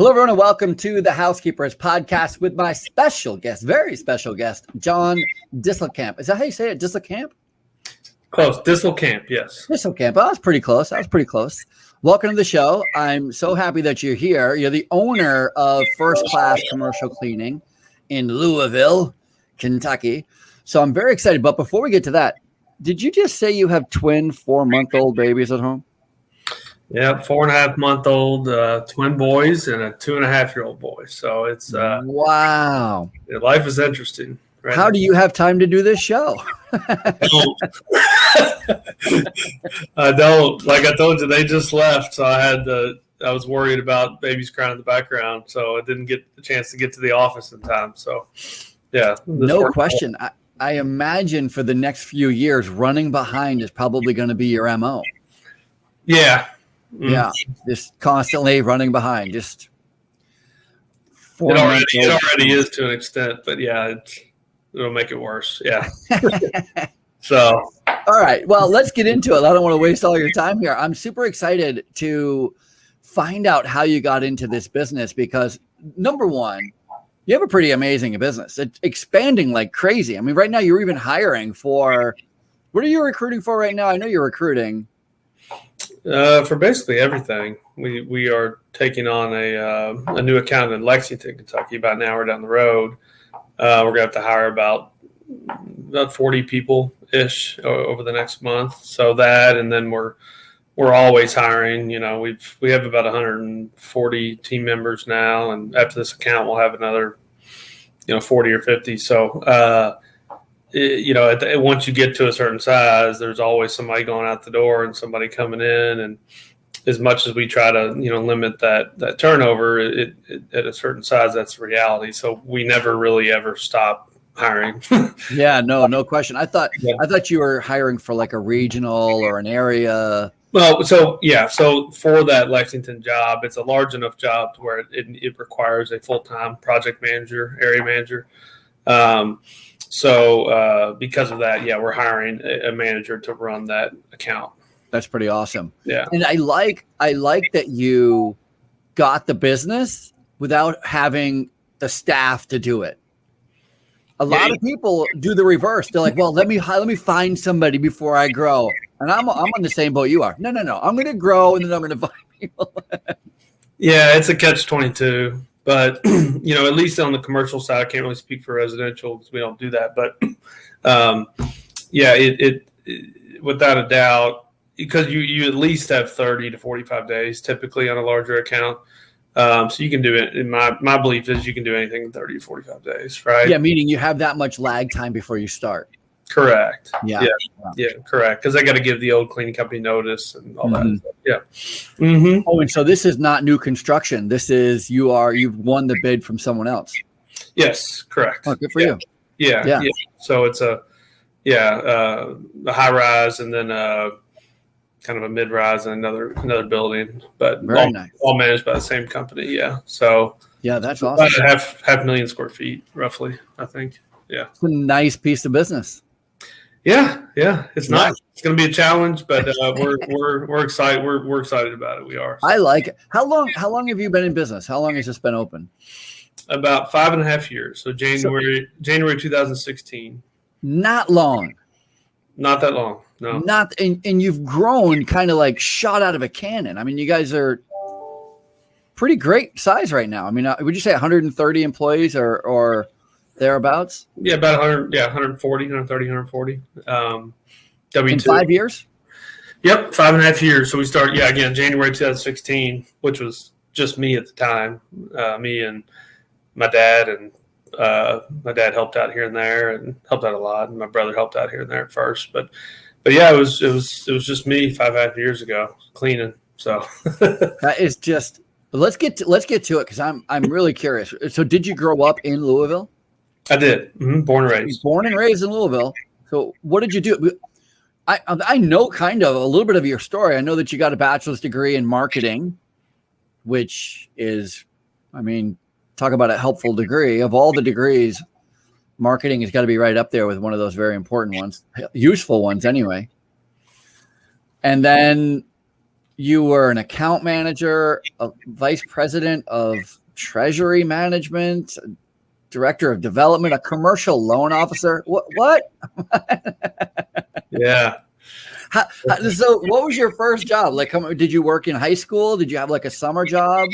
Hello, everyone, and welcome to the Housekeepers Podcast with my special guest, very special guest, John Disselkamp. Is that how you say it? Disselkamp? Close. Disselkamp, yes. Disselkamp. Oh, I was pretty close. Welcome to the show. I'm so happy that you're here. You're the owner of First Class Commercial Cleaning in Louisville, Kentucky. So I'm very excited. But before we get to that, did you just say you have twin 4-month-old babies at home? Yeah, 4.5-month-old twin boys and a 2.5-year-old boy. So it's wow. Life is interesting. Right How now. do you have time to do this show? I don't. Like I told you, they just left, so I was worried about babies crying in the background, so I didn't get the chance to get to the office in time. So, yeah. No question. I imagine for the next few years, running behind is probably going to be your MO. Yeah. Yeah, just constantly running behind. Just it already is to an extent, but yeah, it'll make it worse. Yeah. So, all right. Well, let's get into it. I don't want to waste all your time here. I'm super excited to find out how you got into this business because, number one, you have a pretty amazing business. It's expanding like crazy. I mean, right now you're even hiring for. What are you recruiting for right now? I know you're recruiting. For basically everything, we are taking on a new account in Lexington, Kentucky, about an hour down the road. We're going to have to hire about 40 people ish over the next month. So that, and then we're always hiring. You know, we have about 140 team members now, and after this account, we'll have another 40 or 50. So. Once you get to a certain size, there's always somebody going out the door and somebody coming in. And as much as we try to, limit that turnover, it at a certain size, that's the reality. So we never really ever stop hiring. Yeah, no question. I thought you were hiring for like a regional or an area. Well, so for that Lexington job, it's a large enough job to where it requires a full-time project manager, area manager. So because of that, we're hiring a manager to run that account. That's pretty awesome. Yeah. And I like that you got the business without having the staff to do it. A lot of people do the reverse. They're like, well, let me find somebody before I grow. And I'm on the same boat you are. No. I'm going to grow and then I'm going to find people. Yeah, it's a catch-22. But, at least on the commercial side, I can't really speak for residential because we don't do that. But, it without a doubt, because you at least have 30 to 45 days typically on a larger account. So you can do it. And my belief is you can do anything in 30 to 45 days, right? Yeah, meaning you have that much lag time before you start. Correct. Yeah, correct. Because I got to give the old cleaning company notice and all that. Yeah. Mm-hmm. Oh, and so this is not new construction. This is you've won the bid from someone else. Yes, correct. Oh, good for you. Yeah. So it's a high rise and then kind of a mid rise and another building, but all managed by the same company. Yeah. So that's awesome. About half million square feet, roughly, I think. Yeah. It's a nice piece of business. Yeah, it's nice. It's going to be a challenge, but we're excited. We're excited about it. We are. I like it. How long have you been in business? How long has this been open? About 5.5 years. So January 2016. Not long. Not that long. No. And you've grown kind of like shot out of a cannon. I mean, you guys are pretty great size right now. I mean, would you say 130 employees or thereabouts? Yeah, about 100. Yeah, 140, 130, 140. W2. In 5 years? Yep, 5.5 years. So we started, again, January 2016, which was just me at the time. Me and my dad, and my dad helped out here and there, and helped out a lot. And my brother helped out here and there at first, but yeah, it was just me 5.5 years ago cleaning. So that is just. Let's get to it because I'm really curious. So, did you grow up in Louisville? I did. Mm-hmm. Born and raised. Born and raised in Louisville. So what did you do? I know kind of a little bit of your story. I know that you got a bachelor's degree in marketing, which is, I mean, talk about a helpful degree. Of all the degrees, marketing has got to be right up there with one of those very important ones, useful ones anyway. And then you were an account manager, a vice president of treasury management, director of development, a commercial loan officer. What? Yeah. So what was your first job? Like, did you work in high school? Did you have like a summer job?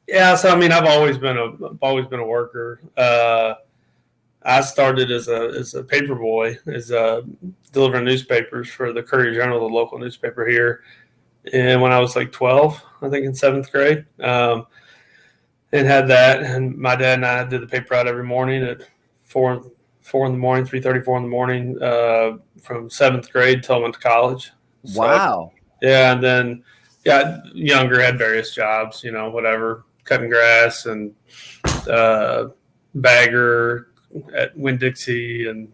Yeah. So, I mean, I've always been a worker. I started as a paper boy, delivering newspapers for the Courier Journal, the local newspaper here. And when I was like 12, I think in 7th grade, and had that. And my dad and I did the paper out every morning at 4 in the morning, 3:30, 4 in the morning, from 7th grade till I went to college. So, Wow. yeah. And then got younger, had various jobs, whatever, cutting grass and bagger at Winn-Dixie and,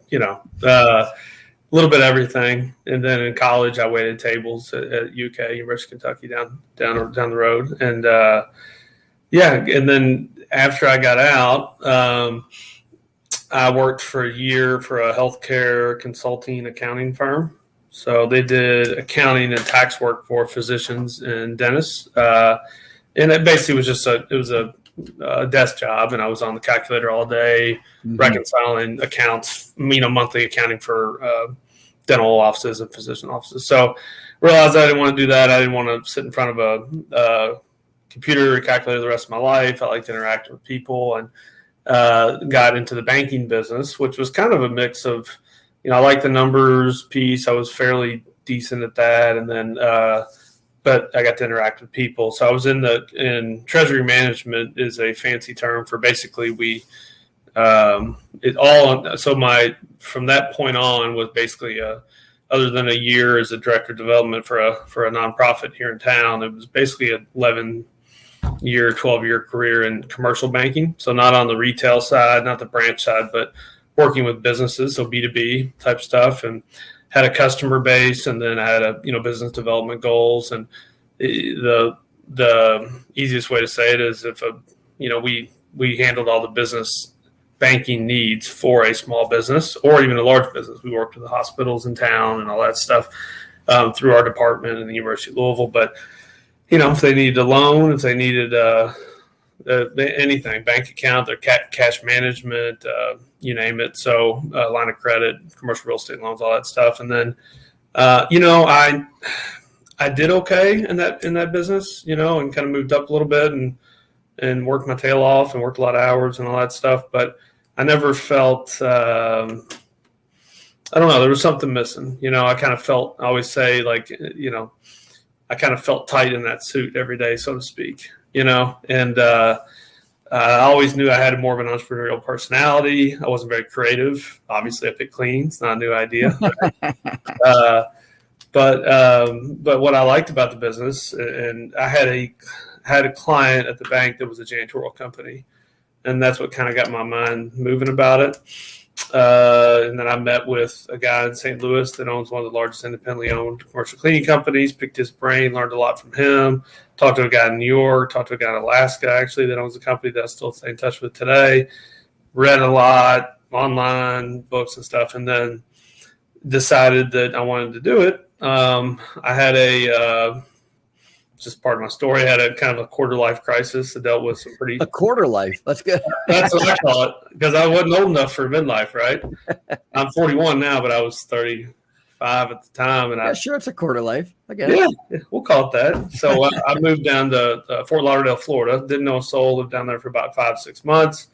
a little bit of everything. And then in college, I waited tables at UK, University of Kentucky, down the road. And, and then after I got out, I worked for a year for a healthcare consulting accounting firm. So they did accounting and tax work for physicians and dentists. And it basically was a desk job, and I was on the calculator all day, reconciling accounts, monthly accounting for dental offices and physician offices. So realized I didn't want to do that. I didn't want to sit in front of a computer calculator the rest of my life. I liked to interact with people, and got into the banking business, which was kind of a mix of, I like the numbers piece. I was fairly decent at that. And then, but I got to interact with people. So I was in treasury management is a fancy term for basically from that point on was basically other than a year as a director of development for a nonprofit here in town, it was basically an 11-year, 12-year career in commercial banking. So not on the retail side, not the branch side, but working with businesses, so B2B type stuff, and had a customer base, and then I had business development goals. And the easiest way to say it is we handled all the business banking needs for a small business or even a large business. We worked with the hospitals in town and all that stuff through our department in the University of Louisville. But if they needed a loan, if they needed anything, bank account, their cash management, you name it. So line of credit, commercial real estate loans, all that stuff. And then, I did okay in that business, and kind of moved up a little bit and worked my tail off and worked a lot of hours and all that stuff. But I never felt, I don't know, there was something missing. I kind of felt, I always say I kind of felt tight in that suit every day, so to speak, and I always knew I had more of an entrepreneurial personality. I wasn't very creative. Obviously, I picked clean. It's not a new idea. But what I liked about the business, and I had a client at the bank that was a janitorial company, and that's what kind of got my mind moving about it. And then I met with a guy in St. Louis that owns one of the largest independently owned commercial cleaning companies, picked his brain, learned a lot from him, talked to a guy in New York, talked to a guy in Alaska, actually, that owns a company that I still stay in touch with today, read a lot, online, books and stuff, and then decided that I wanted to do it. I had just part of my story, I had a kind of a quarter life crisis. I dealt with some pretty... A quarter life. That's good. That's what I call it, because I wasn't old enough for midlife, right? I'm 41 now, but I was 35 at the time. And sure, it's a quarter life. I get it. Yeah, we'll call it that. So I moved down to Fort Lauderdale, Florida. Didn't know a soul. Lived down there for about 5-6 months.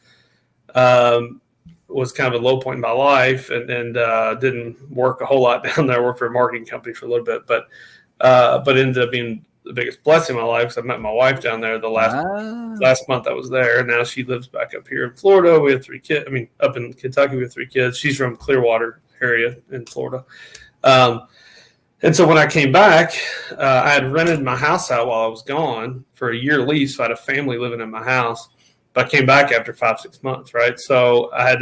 Was kind of a low point in my life, and didn't work a whole lot down there. I worked for a marketing company for a little bit, but ended up being the biggest blessing in my life, because I met my wife down there the last month I was there. And now she lives back up here in Florida. We have 3 kids. Up in Kentucky, we have 3 kids. She's from Clearwater area in Florida. And so when I came back, I had rented my house out while I was gone for a year lease. So I had a family living in my house, but I came back after 5-6 months. Right. So I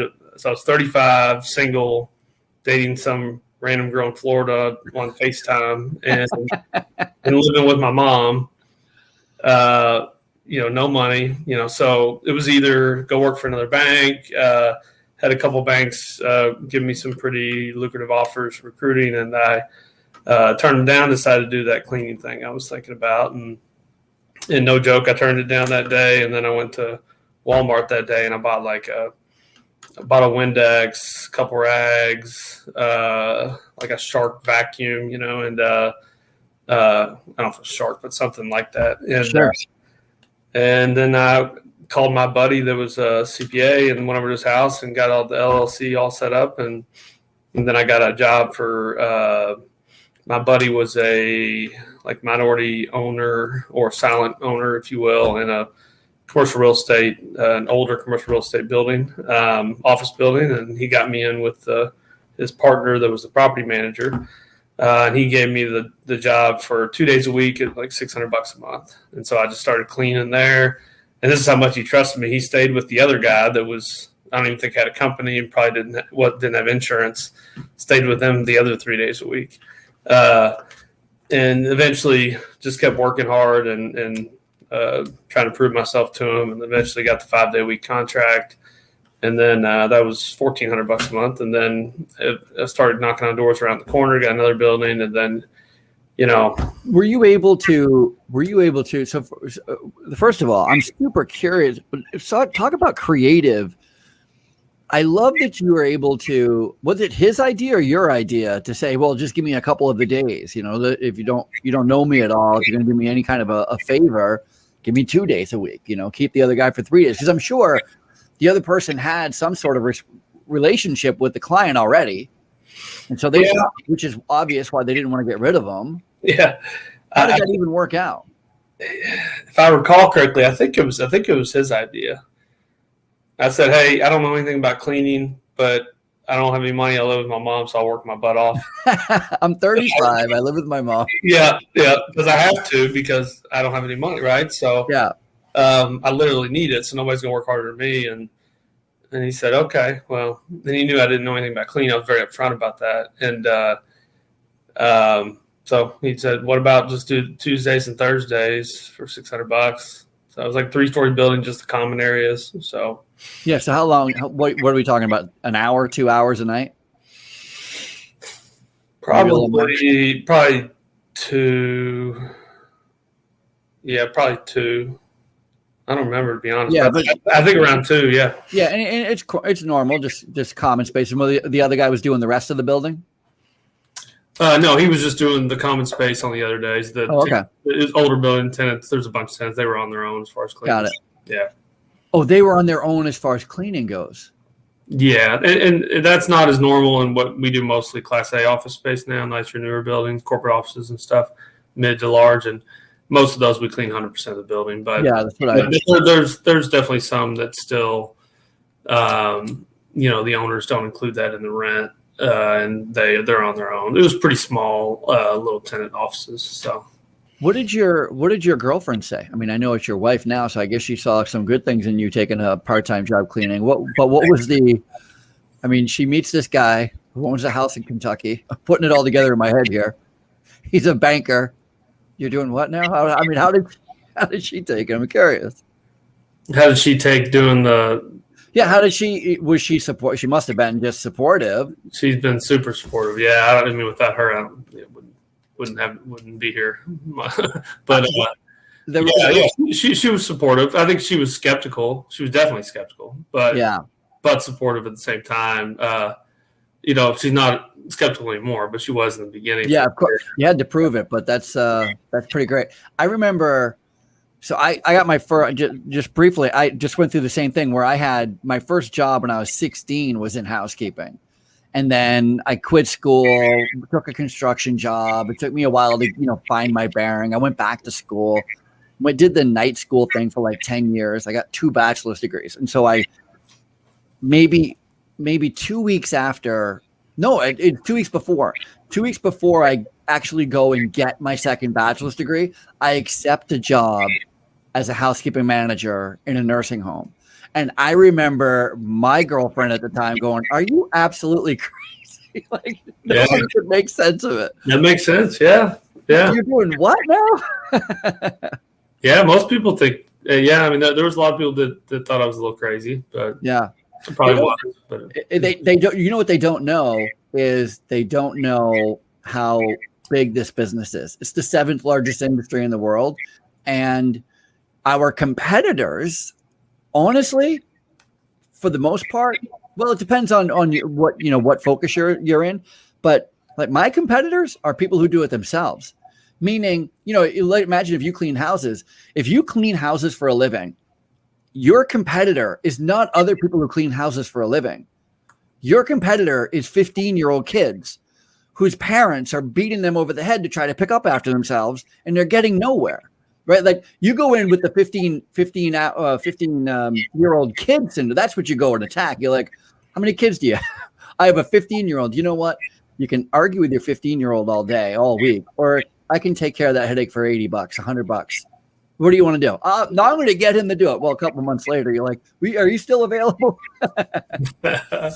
was 35, single, dating some random girl in Florida on FaceTime, and living with my mom, no money, so it was either go work for another bank, had a couple banks give me some pretty lucrative offers for recruiting, and I turned it down, decided to do that cleaning thing I was thinking about. And no joke, I turned it down that day. And then I went to Walmart that day and I bought a Windex, a couple rags, like a Shark vacuum, and I don't know if it's Shark, but something like that. And, sure. And then I called my buddy that was a CPA and went over to his house and got all the LLC all set up. And then I got a job for my buddy was a minority owner or silent owner, if you will, in a commercial real estate, an older commercial real estate building, office building. And he got me in with his partner that was the property manager. And he gave me the job for 2 days a week at like $600 a month. And so I just started cleaning there. And this is how much he trusted me. He stayed with the other guy that was, I don't even think had a company and probably didn't have insurance. Stayed with them the other 3 days a week. And eventually just kept working hard and trying to prove myself to him. And eventually got the 5 day a week contract. And then that was $1,400 a month. And then I started knocking on doors around the corner, got another building. And then, Were you able to, so first of all, I'm super curious. So talk about creative. I love that you were able to, was it his idea or your idea to say, well, just give me a couple of the days, if you don't know me at all, if you're going to do me any kind of a favor, give me 2 days a week, keep the other guy for 3 days. Because I'm sure the other person had some sort of relationship with the client already. And so which is obvious why they didn't want to get rid of them. Yeah. How did that even work out? If I recall correctly, I think it was his idea. I said, hey, I don't know anything about cleaning, but I don't have any money. I live with my mom, so I'll work my butt off. I'm 35. I live with my mom. Yeah, because I have to because I don't have any money, right? So yeah, I literally need it, so nobody's going to work harder than me. And he said, okay. Well, then he knew I didn't know anything about cleaning. I was very upfront about that. And so he said, what about just do Tuesdays and Thursdays for $600? So it was like a 3-story building, just the common areas. So yeah. So how long? What are we talking about? An hour, 2 hours a night? Probably 2. Yeah, probably 2. I don't remember, to be honest. Yeah, but I think around 2. Yeah. Yeah, and it's normal, just common space. And the other guy was doing the rest of the building. No, he was just doing the common space on the other days. Okay. It older building tenants. There's a bunch of tenants. They were on their own as far as cleaning. Got it. Yeah. Oh, they were on their own as far as cleaning goes. Yeah, and that's not as normal in what we do, mostly Class A office space now, nicer, newer buildings, corporate offices and stuff, mid to large, and most of those we clean 100% of the building. But yeah, that's what there's definitely some that still, the owners don't include that in the rent. And they're on their own. It was pretty small, little tenant offices. So, what did your girlfriend say? I mean, I know it's your wife now, so I guess she saw some good things in you taking a part-time job cleaning. What was the? I mean, she meets this guy who owns a house in Kentucky. I'm putting it all together in my head here. He's a banker. You're doing what now? How did she take it? I'm curious. How did she take doing the? Yeah, was she support? She must have been just supportive. She's been super supportive. Yeah, I mean, without her, I wouldn't be here. But she was supportive. I think she was skeptical. She was definitely skeptical, but supportive at the same time. She's not skeptical anymore, but she was in the beginning. Yeah, of course, you had to prove it, but that's pretty great. I remember. So I got my first, just briefly, I just went through the same thing where I had my first job when I was 16 was in housekeeping. And then I quit school, took a construction job. It took me a while to, find my bearing. I went back to school, did the night school thing for like 10 years. I got 2 bachelor's degrees. And so maybe 2 weeks after, 2 weeks before I actually go and get my second bachelor's degree, I accept a job as a housekeeping manager in a nursing home. And I remember my girlfriend at the time going, are you absolutely crazy? No one could make sense of it. That makes sense. Yeah. Yeah. You're doing what now? Yeah. Most people think, there was a lot of people that thought I was a little crazy, but yeah, probably was. But they don't, what they don't know is they don't know how big this business is. It's the 7th largest industry in the world. And our competitors, honestly, for the most part, well, it depends on what focus you're in. But like my competitors are people who do it themselves. Meaning, imagine if you clean houses. If you clean houses for a living, your competitor is not other people who clean houses for a living. Your competitor is 15-year-old kids whose parents are beating them over the head to try to pick up after themselves, and they're getting nowhere, right? Like you go in with the 15-year-old kids, and that's what you go and attack. You're like, how many kids do you have? I have a 15-year-old. You know what? You can argue with your 15-year-old all day, all week, or I can take care of that headache for $80, $100. What do you want to do? No, I'm going to get him to do it. Well, a couple of months later, you're like, are you still available? Oh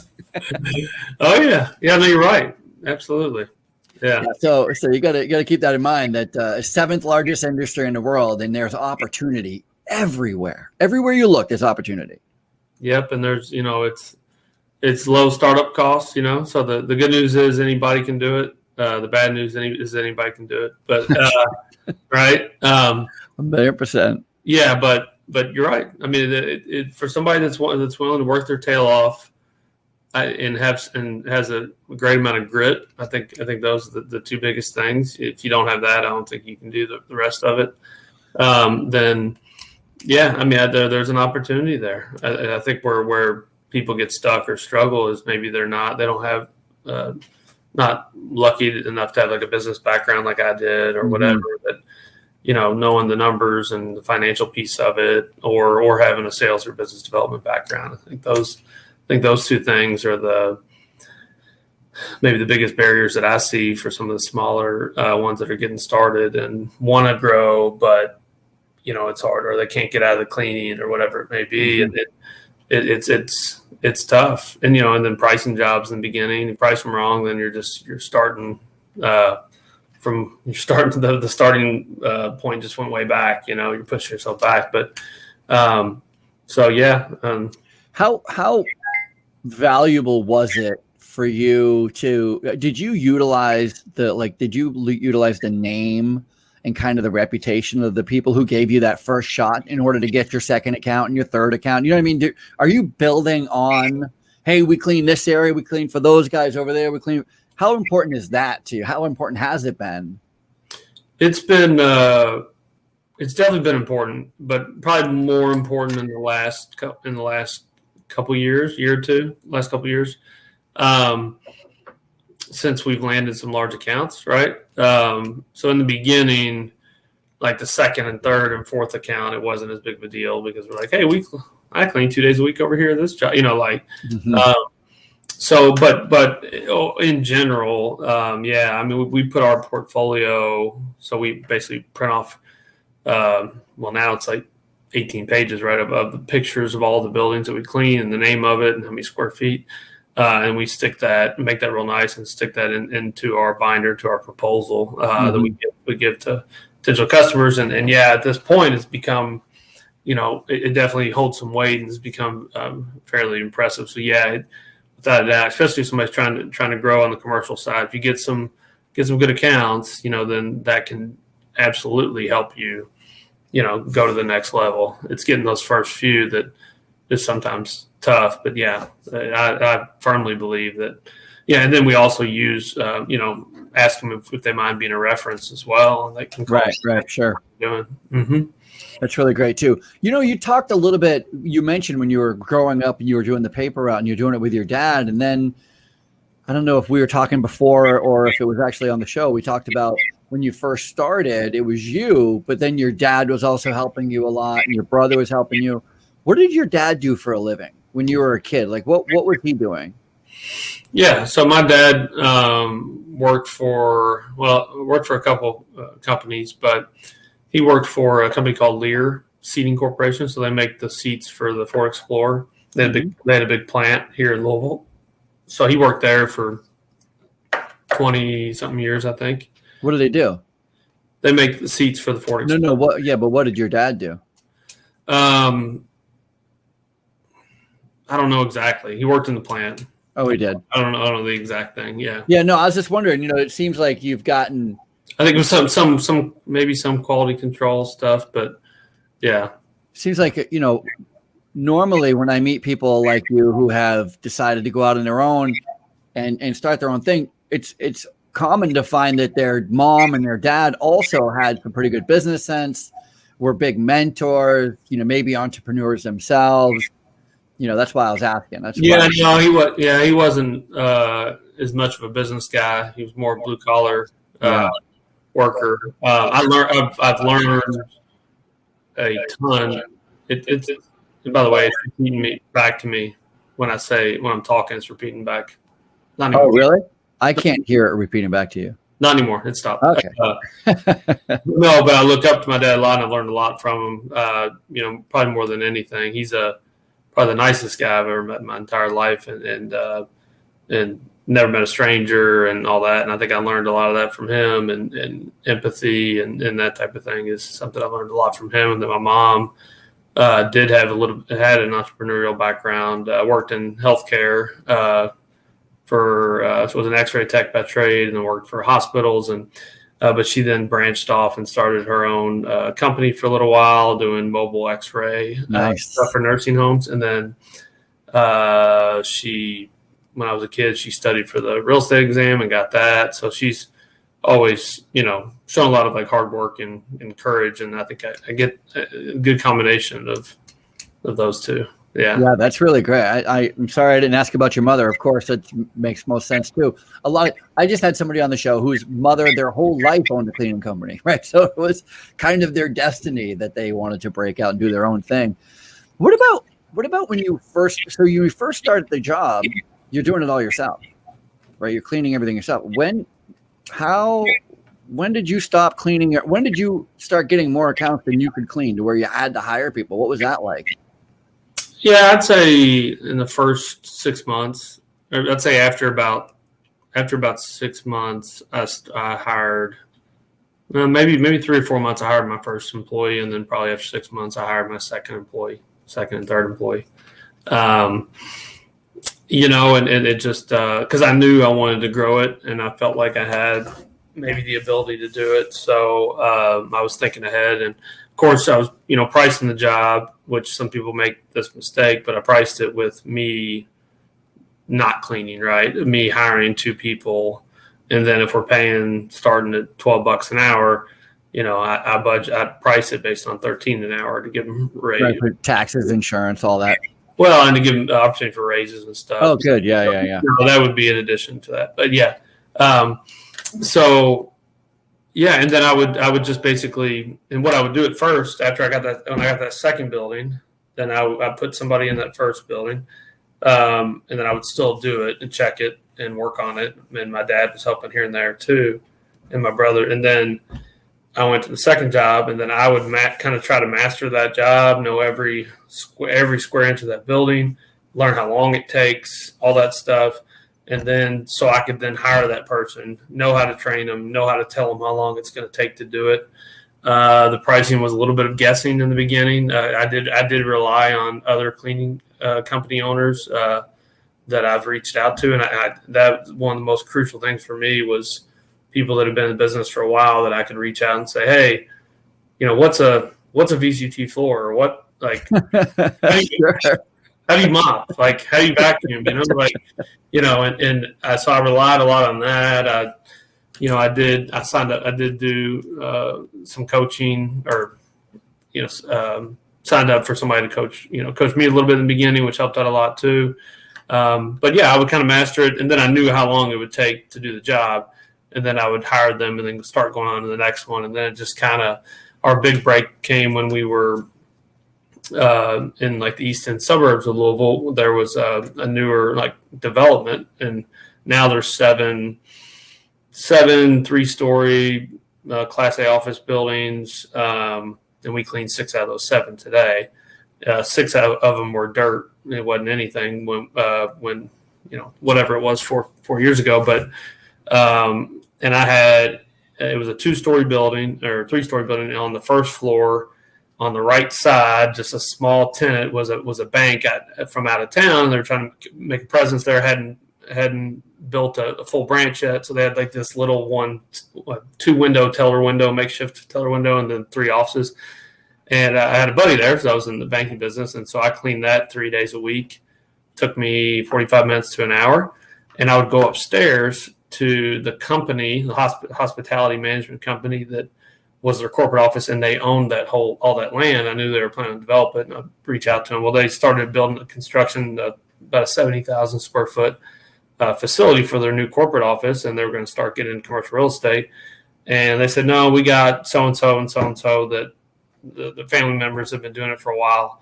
yeah. Yeah, no, you're right. Absolutely. Yeah. So you got to keep that in mind that 7th largest industry in the world, and there's opportunity everywhere. Everywhere you look, there's opportunity. Yep. And there's, it's low startup costs, so the good news is anybody can do it. The bad news is anybody can do it, but right. 100%. Yeah, but you're right. I mean, for somebody that's willing to work their tail off and has a great amount of grit, I think those are the two biggest things. If you don't have that, I don't think you can do the rest of it. Then, yeah, I mean, there's an opportunity there. I think where people get stuck or struggle is maybe they don't have not lucky enough to have like a business background like I did or whatever, but knowing the numbers and the financial piece of it, or having a sales or business development background. I think those two things are maybe the biggest barriers that I see for some of the smaller ones that are getting started and want to grow, but it's hard, or they can't get out of the cleaning or whatever it may be. And it's tough. And, and then pricing jobs in the beginning, you price them wrong, then you're starting the starting point just went way back, you're pushing yourself back. But so, yeah. How valuable was it for you did you utilize the name and kind of the reputation of the people who gave you that first shot in order to get your second account and your third account? You know what I mean? Are you building on, hey, we clean this area, we clean for those guys over there, we clean? How important is that to you? How important has it been? It's been, it's definitely been important, but probably more important in the last couple years, last couple years, since we've landed some large accounts, right? So in the beginning, like the second and third and fourth account, it wasn't as big of a deal because we're like, hey, I clean 2 days a week over here at this job, So, but in general, yeah, I mean, we put our portfolio, so we basically print off, well, now it's like 18 pages, right, of the pictures of all the buildings that we clean and the name of it and how many square feet. And we stick that, make that real nice and stick that into our binder, to our proposal that we give to potential customers. And yeah, at this point, it's become, it definitely holds some weight and has become fairly impressive. So yeah, without a doubt, especially if somebody's trying to grow on the commercial side, if you get some good accounts, then that can absolutely help you, go to the next level. It's getting those first few that is sometimes tough, but yeah, I firmly believe that. Yeah, and then we also use, ask them if they mind being a reference as well, and they can call right, sure. Doing. Mm-hmm. That's really great too. You talked a little bit. You mentioned when you were growing up and you were doing the paper route and you're doing it with your dad, and then I don't know if we were talking before or if it was actually on the show. We talked about when you first started, it was you, but then your dad was also helping you a lot, and your brother was helping you. What did your dad do for a living when you were a kid? Like, what was he doing? Yeah, so my dad worked for a couple companies, but he worked for a company called Lear Seating Corporation. So they make the seats for the Ford Explorer. They had a big plant here in Louisville. So he worked there for 20-something years, I think. What do they do? They make the seats for the Ford Explorer. No. But what did your dad do? I don't know exactly. He worked in the plant. Oh, he did. I don't know the exact thing. Yeah. Yeah. No, I was just wondering. It seems like you've gotten I think it was some maybe some quality control stuff, but yeah. Seems like, normally when I meet people like you who have decided to go out on their own and start their own thing, it's common to find that their mom and their dad also had some pretty good business sense, were big mentors, maybe entrepreneurs themselves. That's why I was asking. He wasn't as much of a business guy. He was more blue collar worker. I've learned a ton. And by the way, it's repeating back to me when I'm talking. It's repeating back. Not anymore. Oh, really? I can't hear it repeating back to you. Not anymore. It stopped. Okay. No, but I look up to my dad a lot, and I've learned a lot from him. Probably more than anything. He's probably the nicest guy I've ever met in my entire life, and never met a stranger and all that. And I think I learned a lot of that from him, and empathy and that type of thing is something I learned a lot from him. And then my mom had an entrepreneurial background, worked in healthcare, so was an X-ray tech by trade, and then worked for hospitals. And but she then branched off and started her own company for a little while, doing mobile X-ray stuff for nursing homes. And then when I was a kid, she studied for the real estate exam and got that. So she's always, shown a lot of hard work and courage. And I think I get a good combination of those two. Yeah. Yeah, that's really great. I'm sorry I didn't ask about your mother. Of course, that makes most sense too. I just had somebody on the show whose mother their whole life owned a cleaning company, right? So it was kind of their destiny that they wanted to break out and do their own thing. What about when you first started the job, you're doing it all yourself, right? You're cleaning everything yourself. When did you stop cleaning? When did you start getting more accounts than you could clean to where you had to hire people? What was that like? Yeah, I'd say in the first 6 months. I'd say after about 6 months, I hired maybe 3 or 4 months. I hired my first employee, and then probably after 6 months, I hired my second and third employee. And it just because I knew I wanted to grow it, and I felt like I had maybe the ability to do it. So I was thinking ahead, and of course I was, pricing the job, which some people make this mistake, but I priced it with me not cleaning, right? Me hiring 2 people. And then if we're paying starting at $12 an hour, I price it based on 13 an hour to give them raise. Right, for taxes, insurance, all that. Well, and to give them the opportunity for raises and stuff. Oh, good. Yeah. That would be in addition to that. But yeah. And then I would just basically, and what I would do at first, after when I got that second building, then I put somebody in that first building, and then I would still do it and check it and work on it. And my dad was helping here and there too, and my brother. And then I went to the second job, and then I would kind of try to master that job, know every square inch of that building, learn how long it takes, all that stuff. And then so I could then hire that person, know how to train them, know how to tell them how long it's going to take to do it. The pricing was a little bit of guessing in the beginning. I did rely on other cleaning company owners that I've reached out to. And that one of the most crucial things for me was people that have been in business for a while that I could reach out and say, hey, what's a VCT floor, or what, how do you mop? How do you vacuum? So I relied a lot on that. I did do some coaching, or, signed up for somebody to coach me a little bit in the beginning, which helped out a lot too. But yeah, I would kind of master it, and then I knew how long it would take to do the job, and then I would hire them and then start going on to the next one. And then it just kind of, our big break came when we were in the east end suburbs of Louisville. There was a newer development, and now there's seven 3-story Class A office buildings, and we cleaned 6 out of those 7 today. 6 of them were dirt. It wasn't anything when whatever it was 4 years ago. But and it was a 2-story building or 3-story building. And on the first floor, on the right side, just a small tenant was a bank from out of town. They were trying to make a presence there. Hadn't built a full branch yet. So they had like this little 2-window teller window, makeshift teller window, and then 3 offices. And I had a buddy there because I was in the banking business. And so I cleaned that 3 days a week. Took me 45 minutes to an hour. And I would go upstairs to the company, the hospitality management company that was their corporate office, and they owned all that land. I knew they were planning to develop it, and I'd reach out to them. Well, they started building the construction, about a 70,000 square foot facility for their new corporate office, and they were going to start getting into commercial real estate. And they said, no, we got so-and-so and so-and-so that the family members have been doing it for a while.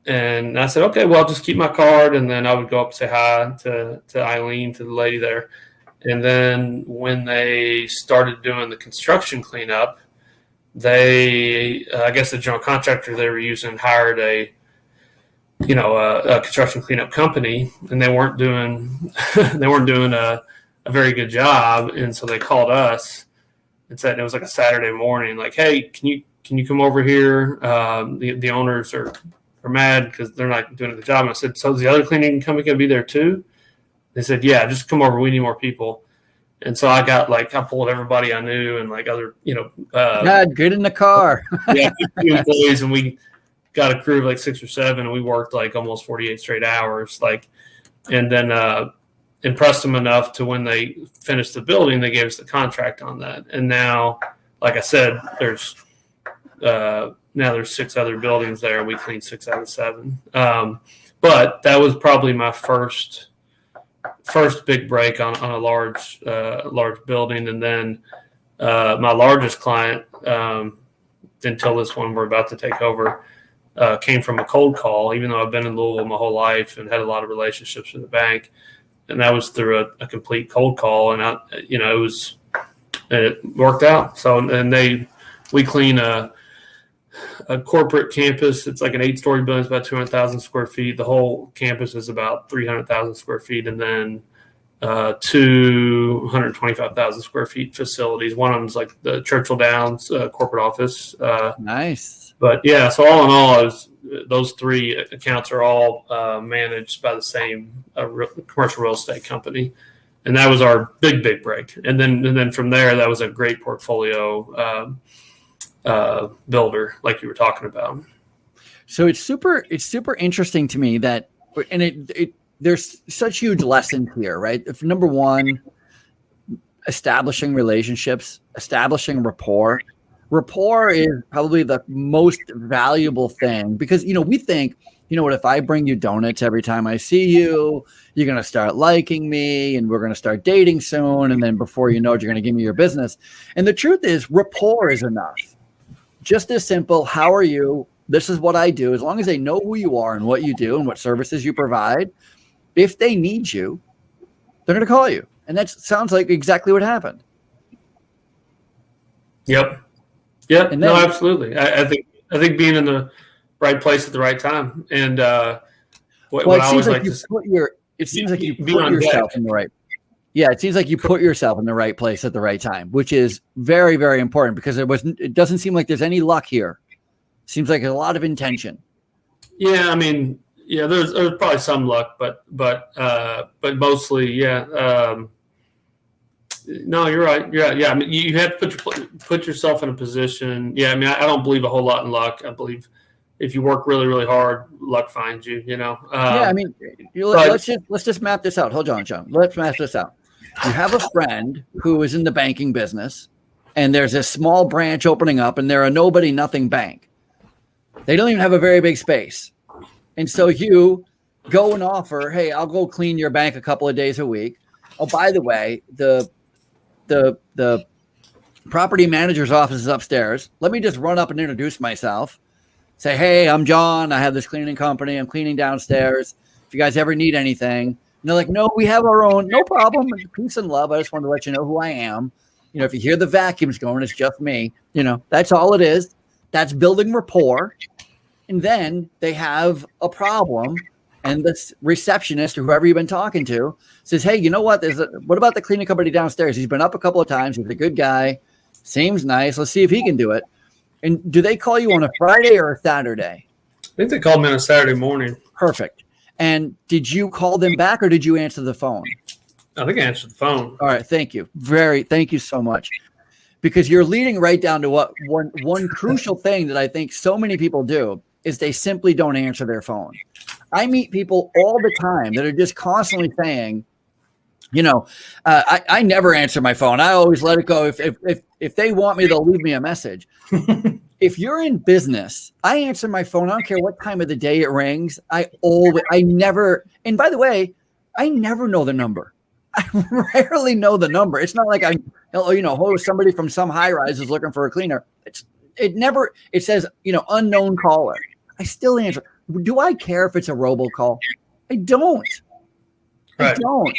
And I said, okay, well, I'll just keep my card. And then I would go up and say hi to Eileen, to the lady there. And then when they started doing the construction cleanup, I guess the general contractor they were using hired a construction cleanup company, and they weren't doing a very good job. And so they called us and said, it was like a Saturday morning, like, hey, can you come over here? The owners are mad because they're not doing a good job. And I said, so is the other cleaning company going to be there too? They said, yeah, just come over. We need more people. And so I pulled everybody I knew and like other, get in the car. Yeah, 50 employees, and we got a crew of like 6 or 7, and we worked like almost 48 straight hours. And then impressed them enough to when they finished the building, they gave us the contract on that. And now, like I said, there's 6 other buildings there. We cleaned 6 out of 7. But that was probably my first big break on a large building. And then my largest client, until this one we're about to take over, came from a cold call, even though I've been in Louisville my whole life and had a lot of relationships with the bank. And that was through a complete cold call. And it worked out. So, and we clean a corporate campus. It's like an 8-story building. It's about 200,000 square feet. The whole campus is about 300,000 square feet. And then 225,000 square feet facilities. One of them is like the Churchill Downs corporate office. Nice. But yeah, so all in all, those 3 accounts are all managed by the same commercial real estate company. And that was our big break. And then from there, that was a great portfolio builder, like you were talking about. So it's super interesting to me that, and there's such huge lessons here, right? If number one, establishing relationships, establishing rapport. Rapport is probably the most valuable thing because, we think, if I bring you donuts every time I see you, you're going to start liking me and we're going to start dating soon. And then before you know it, you're going to give me your business. And the truth is rapport is enough. Just as simple. How are you? This is what I do. As long as they know who you are and what you do and what services you provide, if they need you, they're going to call you. And that sounds like exactly what happened. Yep. Yeah. No, absolutely. I think being in the right place at the right time. And it seems like you put yourself in the right. Yeah, it seems like you put yourself in the right place at the right time, which is very, very important because it doesn't seem like there's any luck here. Seems like a lot of intention. Yeah, I mean, yeah, there's probably some luck, but mostly, yeah. No, you're right. Yeah. I mean, you have to put yourself in a position. Yeah, I mean, I don't believe a whole lot in luck. I believe if you work really, really hard, luck finds you. Yeah, I mean, let's just map this out. Hold on, John. Let's map this out. You have a friend who is in the banking business, and there's a small branch opening up, and they're a nobody, nothing bank. They don't even have a very big space. And so you go and offer, hey, I'll go clean your bank a couple of days a week. Oh, by the way, the property manager's office is upstairs. Let me just run up and introduce myself. Say, hey, I'm John. I have this cleaning company. I'm cleaning downstairs. If you guys ever need anything. And they're like, no, we have our own. No problem. Peace and love. I just wanted to let you know who I am. If you hear the vacuums going, it's just me. That's all it is. That's building rapport. And then they have a problem. And this receptionist or whoever you've been talking to says, hey, you know what? What about the cleaning company downstairs? He's been up a couple of times. He's a good guy. Seems nice. Let's see if he can do it. And do they call you on a Friday or a Saturday? I think they called me on a Saturday morning. Perfect. And did you call them back or did you answer the phone? I think I answered the phone. All right. Thank you. Thank you so much. Because you're leading right down to what one crucial thing that I think so many people do is they simply don't answer their phone. I meet people all the time that are just constantly saying, I never answer my phone. I always let it go. If they want me, they'll leave me a message. If you're in business, I answer my phone. I don't care what time of the day it rings. I never, and by the way, I never know the number. I rarely know the number. It's not like somebody from some high rise is looking for a cleaner. It says, unknown caller. I still answer. Do I care if it's a robocall? I don't. Right. I don't.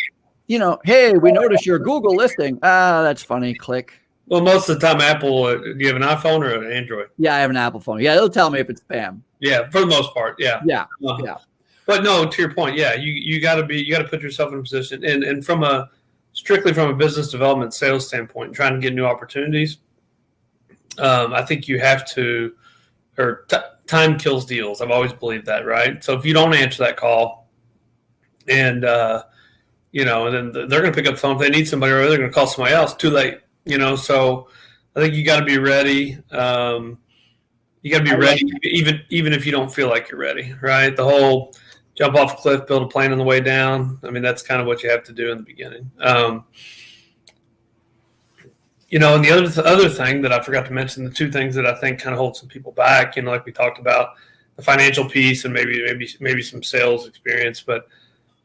Hey, we noticed your Google listing. That's funny. Click. Well, most of the time, Apple, do you have an iPhone or an Android? Yeah, I have an Apple phone. Yeah, it'll tell me if it's spam. Yeah, for the most part. Yeah. Yeah. But no, to your point, yeah, you got to put yourself in a position, and strictly from a business development sales standpoint, trying to get new opportunities. I think you have to, time kills deals. I've always believed that, right? So if you don't answer that call, and and then they're going to pick up the phone if they need somebody, or they're going to call somebody else. Too late, So I think you got to be ready. You got to be ready, even if you don't feel like you're ready, right? The whole jump off a cliff, build a plane on the way down. I mean, that's kind of what you have to do in the beginning. And the other thing that I forgot to mention, the two things that I think kind of hold some people back, like we talked about, the financial piece and maybe some sales experience, but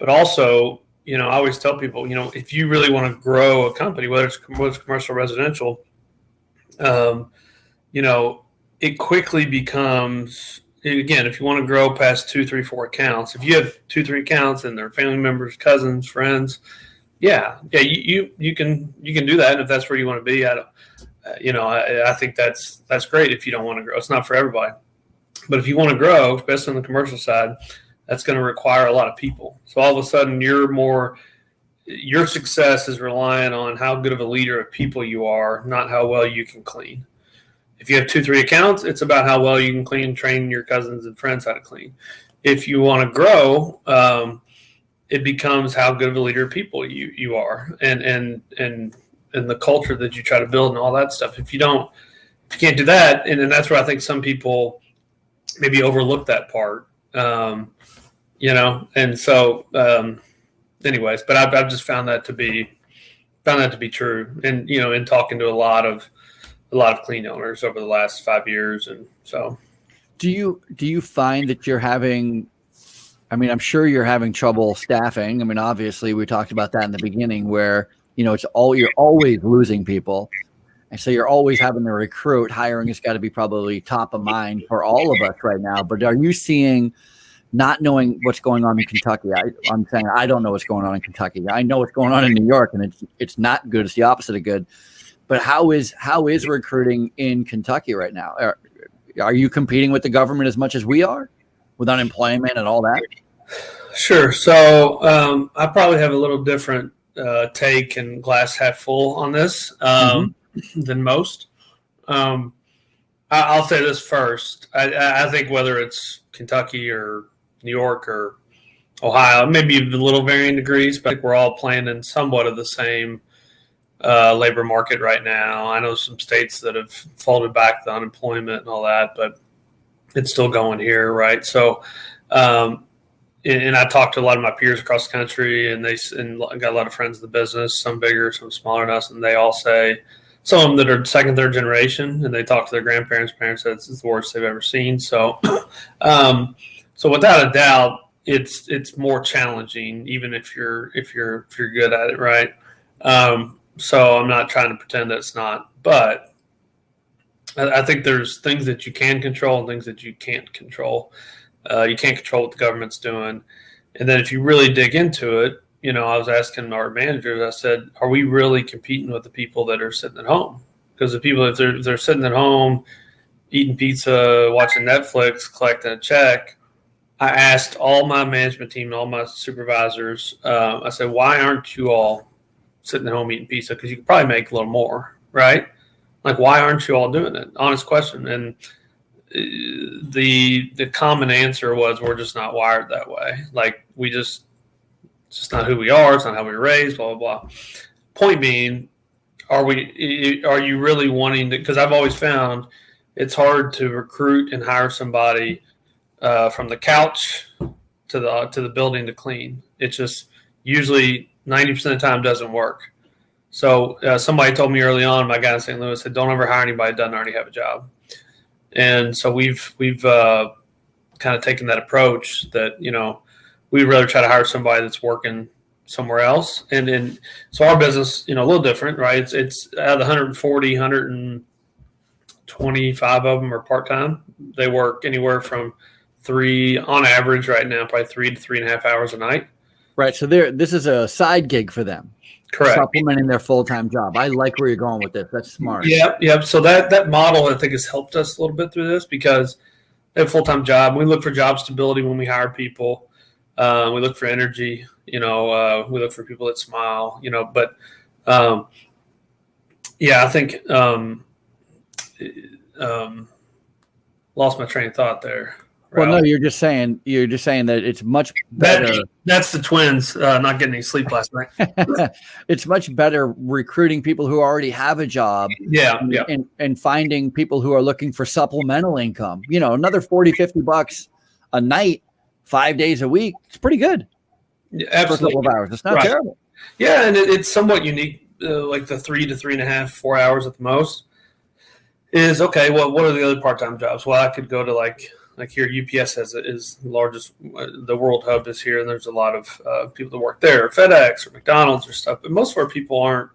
also, I always tell people, if you really want to grow a company, whether it's commercial or residential, it quickly becomes, again, if you want to grow past 2, 3, 4 accounts, if you have 2, 3 accounts and they're family members, cousins, friends, you can do that. And if that's where you want to be, I think that's great. If you don't want to grow, it's not for everybody. But if you want to grow, especially on the commercial side, that's going to require a lot of people. So all of a sudden, your success is relying on how good of a leader of people you are, not how well you can clean. If you have 2, 3 accounts, it's about how well you can clean, train your cousins and friends how to clean. If you want to grow, it becomes how good of a leader of people you are, and the culture that you try to build and all that stuff. If you can't do that, and that's where I think some people maybe overlook that part, and so anyways, but I've just found that to be true, and in talking to a lot of clean owners over the last 5 years. And so do you find that you're having, I'm sure you're having trouble staffing. Obviously we talked about that in the beginning where, you're always losing people. And so you're always having to recruit. Hiring has got to be probably top of mind for all of us right now. But are you seeing, not knowing what's going on in Kentucky? I'm saying I don't know what's going on in Kentucky. I know what's going on in New York, and it's not good. It's the opposite of good. But how is recruiting in Kentucky right now? Are you competing with the government as much as we are, with unemployment and all that? Sure. So I probably have a little different take and glass half full on this than most. I'll say this first. I think whether it's Kentucky or New York or Ohio, maybe a little varying degrees, but I think we're all playing in somewhat of the same labor market right now. I know some states that have folded back the unemployment and all that, but it's still going here, right? So, and I talked to a lot of my peers across the country, and I got a lot of friends in the business, some bigger, some smaller than us, and they all say, some of them that are second, third generation, and they talk to their grandparents, parents said it's the worst they've ever seen. So, so without a doubt, it's more challenging, even if you're good at it, right? So I'm not trying to pretend that it's not, but I think there's things that you can control and things that you can't control. You can't control what the government's doing. And then if you really dig into it, I was asking our managers, I said, are we really competing with the people that are sitting at home? Because the people, if they're sitting at home, eating pizza, watching Netflix, collecting a check, I asked all my management team, all my supervisors, I said, why aren't you all sitting at home eating pizza? Because you could probably make a little more, right? Like, why aren't you all doing it? Honest question. And the common answer was we're just not wired that way. Like it's just not who we are. It's not how we were raised. Blah blah blah. Point being, are you really wanting to? Because I've always found it's hard to recruit and hire somebody from the couch to the building to clean. It's just usually 90% of the time doesn't work. So somebody told me early on, my guy in St. Louis said, "Don't ever hire anybody that doesn't already have a job." And so we've kind of taken that approach that we'd rather try to hire somebody that's working somewhere else. And then so our business, a little different, right? It's out of the 140, 125 of them are part-time. They work anywhere from 3 on average right now, probably 3 to 3.5 hours a night. Right. So this is a side gig for them. Correct. Supplementing their full-time job. I like where you're going with this. That's smart. Yep. So that model, I think, has helped us a little bit through this because they have a full-time job. We look for job stability when we hire people. We look for energy. We look for people that smile. But I think lost my train of thought there. Well, no, you're just saying that it's much better. That's the twins not getting any sleep last night. It's much better recruiting people who already have a job. Yeah. And finding people who are looking for supplemental income. Another $40-$50 a night, 5 days a week. It's pretty good. Yeah, absolutely. For a couple of hours. It's not terrible. Yeah, and it's somewhat unique. Like the 3 to 3.5, 4 hours at the most is okay. Well, what are the other part-time jobs? Well, I could go to like here, UPS is the largest, the world hub is here, and there's a lot of people that work there, or FedEx or McDonald's or stuff. But most of our people aren't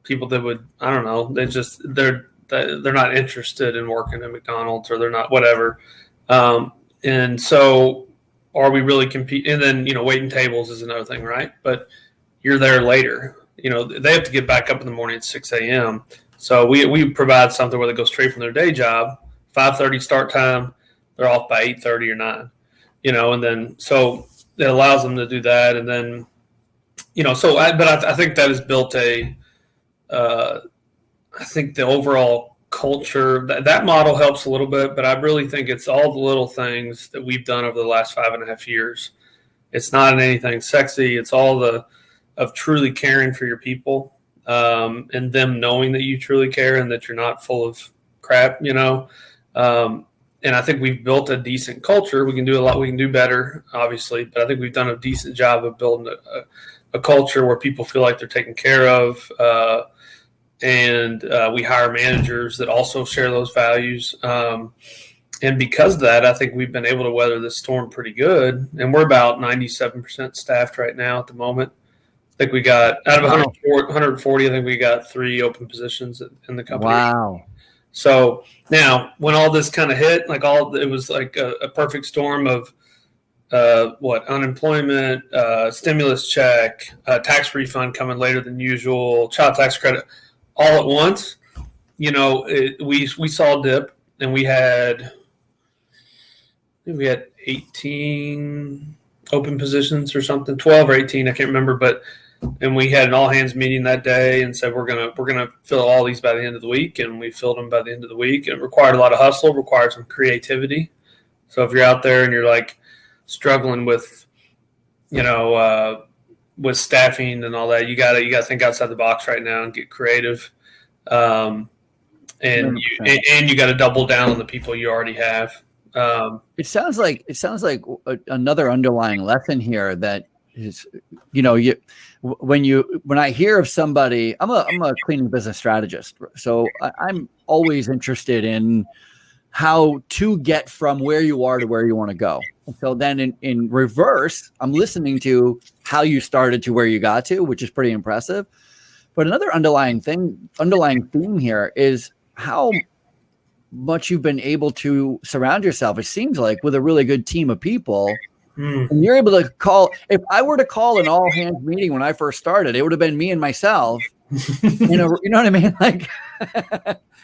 people that would, I don't know, they're not interested in working at McDonald's, or they're not whatever. And so, are we really competing? And then waiting tables is another thing, right? But you're there later. They have to get back up in the morning at 6 a.m. So we provide something where they go straight from their day job, 5:30 start time. They're off by 8:30 or 9, and then so it allows them to do that. And then, I think that has built I think the overall culture, that model helps a little bit, but I really think it's all the little things that we've done over the last 5.5 years. It's not anything sexy. It's all of truly caring for your people, and them knowing that you truly care and that you're not full of crap, and I think we've built a decent culture. We can do a lot. We can do better, obviously, but I think we've done a decent job of building a culture where people feel like they're taken care of. And we hire managers that also share those values. And because of that, I think we've been able to weather this storm pretty good. And we're about 97% staffed right now at the moment. I think we got, out of 140, I think we got 3 open positions in the company. Wow. So now, when all this kind of hit, it was like a perfect storm of unemployment, stimulus check, tax refund coming later than usual, child tax credit, all at once. We saw a dip, and we had 18 open positions or something, 12 or 18, I can't remember, and we had an all hands meeting that day and said we're gonna fill all these by the end of the week, and we filled them by the end of the week. And it required a lot of hustle, required some creativity. So if you're out there and you're struggling with with staffing and all that, you gotta think outside the box right now and get creative. And you got to double down on the people you already have. It sounds like another underlying lesson here that is, when I hear of somebody, I'm a cleaning business strategist, so I'm always interested in how to get from where you are to where you want to go. And so then in reverse, I'm listening to how you started to where you got to, which is pretty impressive. But another underlying theme here is how much you've been able to surround yourself, it seems like, with a really good team of people. And you're able to call. If I were to call an all hands meeting when I first started, it would have been me and myself. You know what I mean?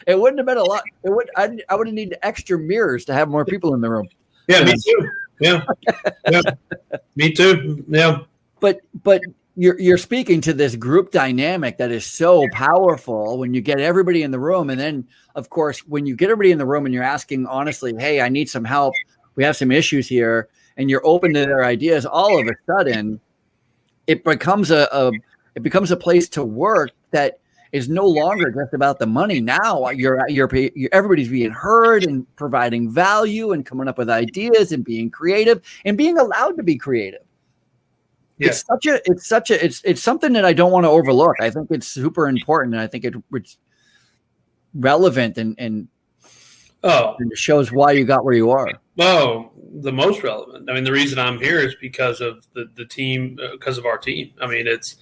It wouldn't have been a lot. I would have needed extra mirrors to have more people in the room. Yeah, me too. Yeah, me too. Yeah. But you're speaking to this group dynamic that is so powerful when you get everybody in the room. And then, of course, when you get everybody in the room and you're asking honestly, hey, I need some help. We have some issues here. And you're open to their ideas. All of a sudden, it becomes a place to work that is no longer just about the money. Now you're everybody's being heard and providing value and coming up with ideas and being creative and being allowed to be creative. Yeah. It's something that I don't want to overlook. I think it's super important, and I think it's relevant and it shows why you got where you are. Oh, the most relevant. I mean, the reason I'm here is because of the team, because of our team. I mean, it's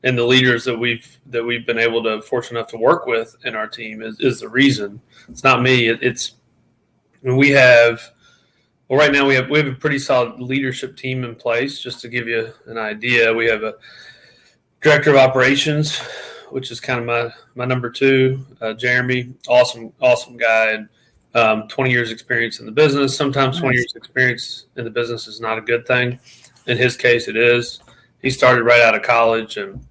and the leaders that we've been fortunate enough to work with in our team is the reason. It's not me. Right now we have a pretty solid leadership team in place. Just to give you an idea, we have a director of operations, which is kind of my number two, Jeremy, awesome guy, and 20 years experience in the business. Sometimes 20 years experience in the business is not a good thing. In his case, it is. He started right out of college and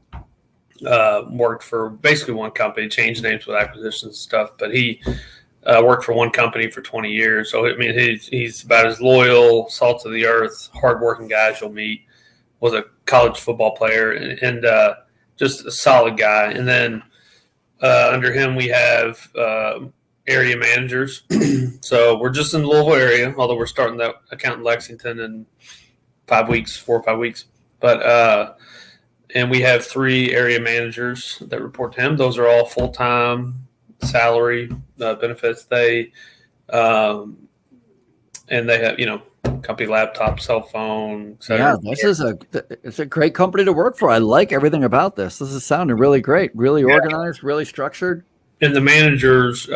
worked for basically one company, changed names with acquisitions and stuff, but he worked for one company for 20 years. So, I mean, he's about as loyal, salt of the earth, hardworking guy as you'll meet. Was a college football player and just a solid guy. And then under him, we have area managers. So we're just in the Louisville area, although we're starting that account in Lexington in 4 or 5 weeks. But and we have 3 area managers that report to him. Those are all full-time, salary, benefits. They and they have company laptop, cell phone, etc. Yeah, it's a great company to work for. I like everything about this. This is sounding really great, really organized, really structured. And the managers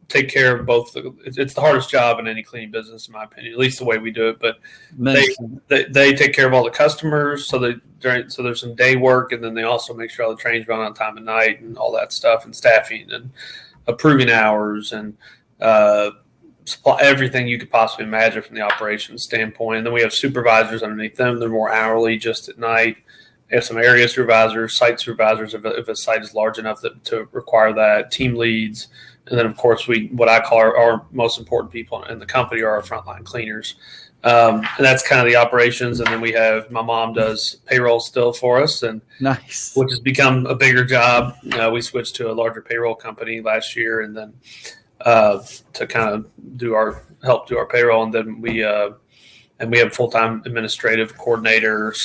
take care of both. It's the hardest job in any cleaning business, in my opinion, at least the way we do it. But they take care of all the customers. So there's some day work, and then they also make sure all the trains run on time at night and all that stuff, and staffing and approving hours and supply everything you could possibly imagine from the operations standpoint. And then we have supervisors underneath them. They're more hourly, just at night. We have some area supervisors, site supervisors if a site is large enough to require that, team leads. And then, of course, what I call our most important people in the company are our frontline cleaners. And that's kind of the operations. And then we have my mom does payroll still for us, and nice, which has become a bigger job. We switched to a larger payroll company last year, and then to kind of help do our payroll. And then we have full-time administrative coordinator /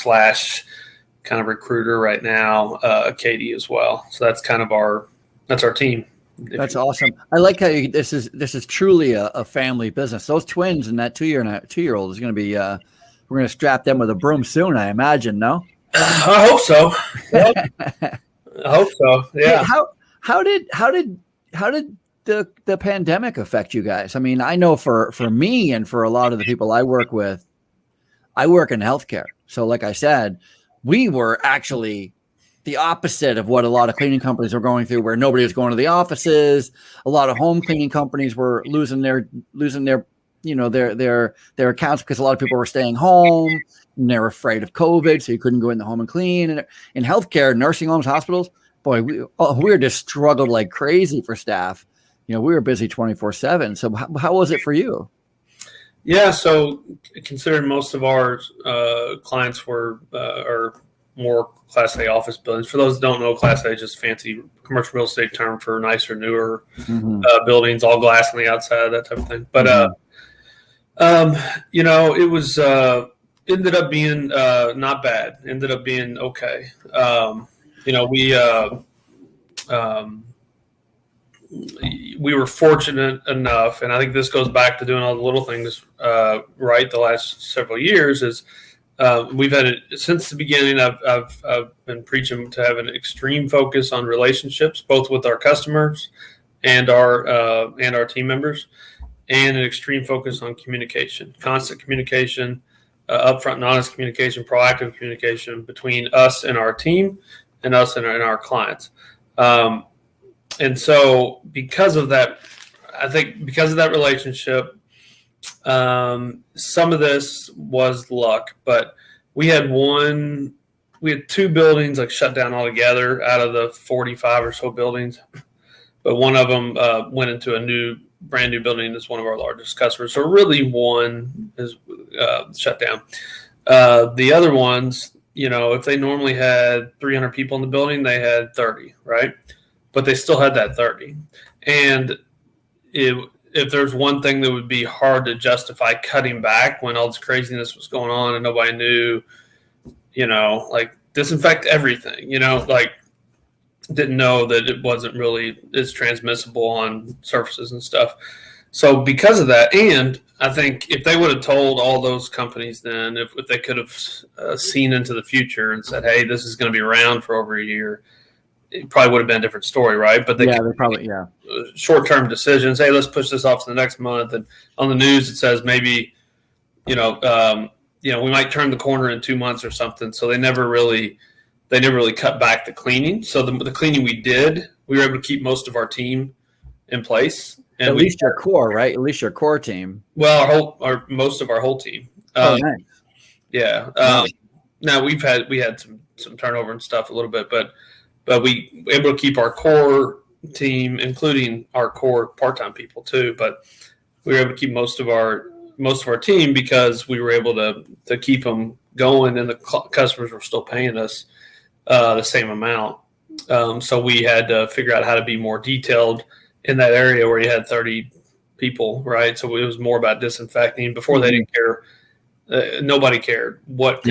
kind of recruiter right now, Katie as well. So that's kind of our team. That's awesome. I like how this is truly a family business. Those twins and that 2-year-old is going to be we're going to strap them with a broom soon, I imagine. No, I hope so. Yep. I hope so. Yeah. Hey, how did the pandemic affect you guys? I mean, I know for me and for a lot of the people I work with, I work in healthcare. So like I said, we were actually the opposite of what a lot of cleaning companies were going through, where nobody was going to the offices. A lot of home cleaning companies were losing their accounts because a lot of people were staying home and they're afraid of COVID. So you couldn't go in the home and clean. And in healthcare, nursing homes, hospitals, boy, we were just struggled like crazy for staff. We were busy 24/7. So how was it for you? Yeah, so considering most of our clients are more Class A office buildings. For those that don't know, Class A is just fancy commercial real estate term for nicer, newer buildings, all glass on the outside, that type of thing. But it was ended up being not bad. Ended up being okay. We were fortunate enough, and I think this goes back to doing all the little things right the last several years, is we've had it since the beginning. I've been preaching to have an extreme focus on relationships, both with our customers and our team members, and an extreme focus on communication, constant communication, upfront and honest communication, proactive communication between us and our team and us and our clients. And so because of that, I think because of that relationship, some of this was luck, but we had one we had 2 buildings like shut down altogether out of the 45 or so buildings, but one of them went into a brand new building. That's one of our largest customers. So really one is shut down. The other ones, if they normally had 300 people in the building, they had 30, right? But they still had that 30. And if there's one thing that would be hard to justify cutting back when all this craziness was going on and nobody knew, like disinfect everything, like didn't know that it wasn't really as transmissible on surfaces and stuff. So because of that, and I think if they would have told all those companies then, if they could have seen into the future and said, hey, this is going to be around for over a year, it probably would have been a different story, right? But they probably short-term decisions. Hey, let's push this off to the next month. And on the news, it says maybe, we might turn the corner in 2 months or something. So they never really cut back the cleaning. So the cleaning we did, we were able to keep most of our team in place. And at least your core, right? At least your core team. Well, most of our whole team. Nice. Yeah. Now we had some turnover and stuff a little bit, but we were able to keep our core team, including our core part-time people too. But we were able to keep most of our team because we were able to keep them going, and the customers were still paying us the same amount. So we had to figure out how to be more detailed in that area where you had 30 people, right? So it was more about disinfecting. Before they didn't care. Nobody cared what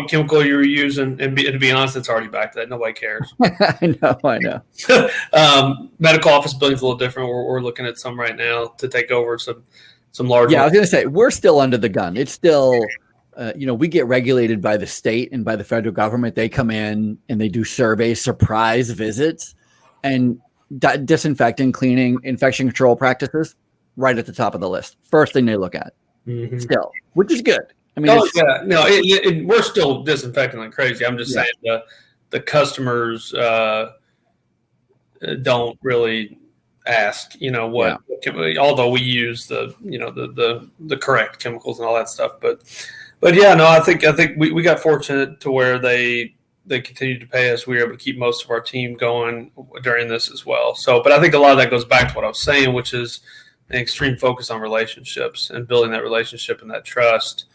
chemical you were using. And to be honest, it's already back to that. Nobody cares. I know. Medical office building's a little different. We're looking at some right now to take over some large. Yeah, I was going to say, we're still under the gun. It's still, we get regulated by the state and by the federal government. They come in and they do surveys, surprise visits, and disinfecting, cleaning, infection control practices right at the top of the list. First thing they look at still, which is good. I mean, we're still disinfecting like crazy. I'm just saying the customers don't really ask, although we use the correct chemicals and all that stuff. But I think we got fortunate to where they continued to pay us. We were able to keep most of our team going during this as well. So, but I think a lot of that goes back to what I was saying, which is an extreme focus on relationships and building that relationship and that trust,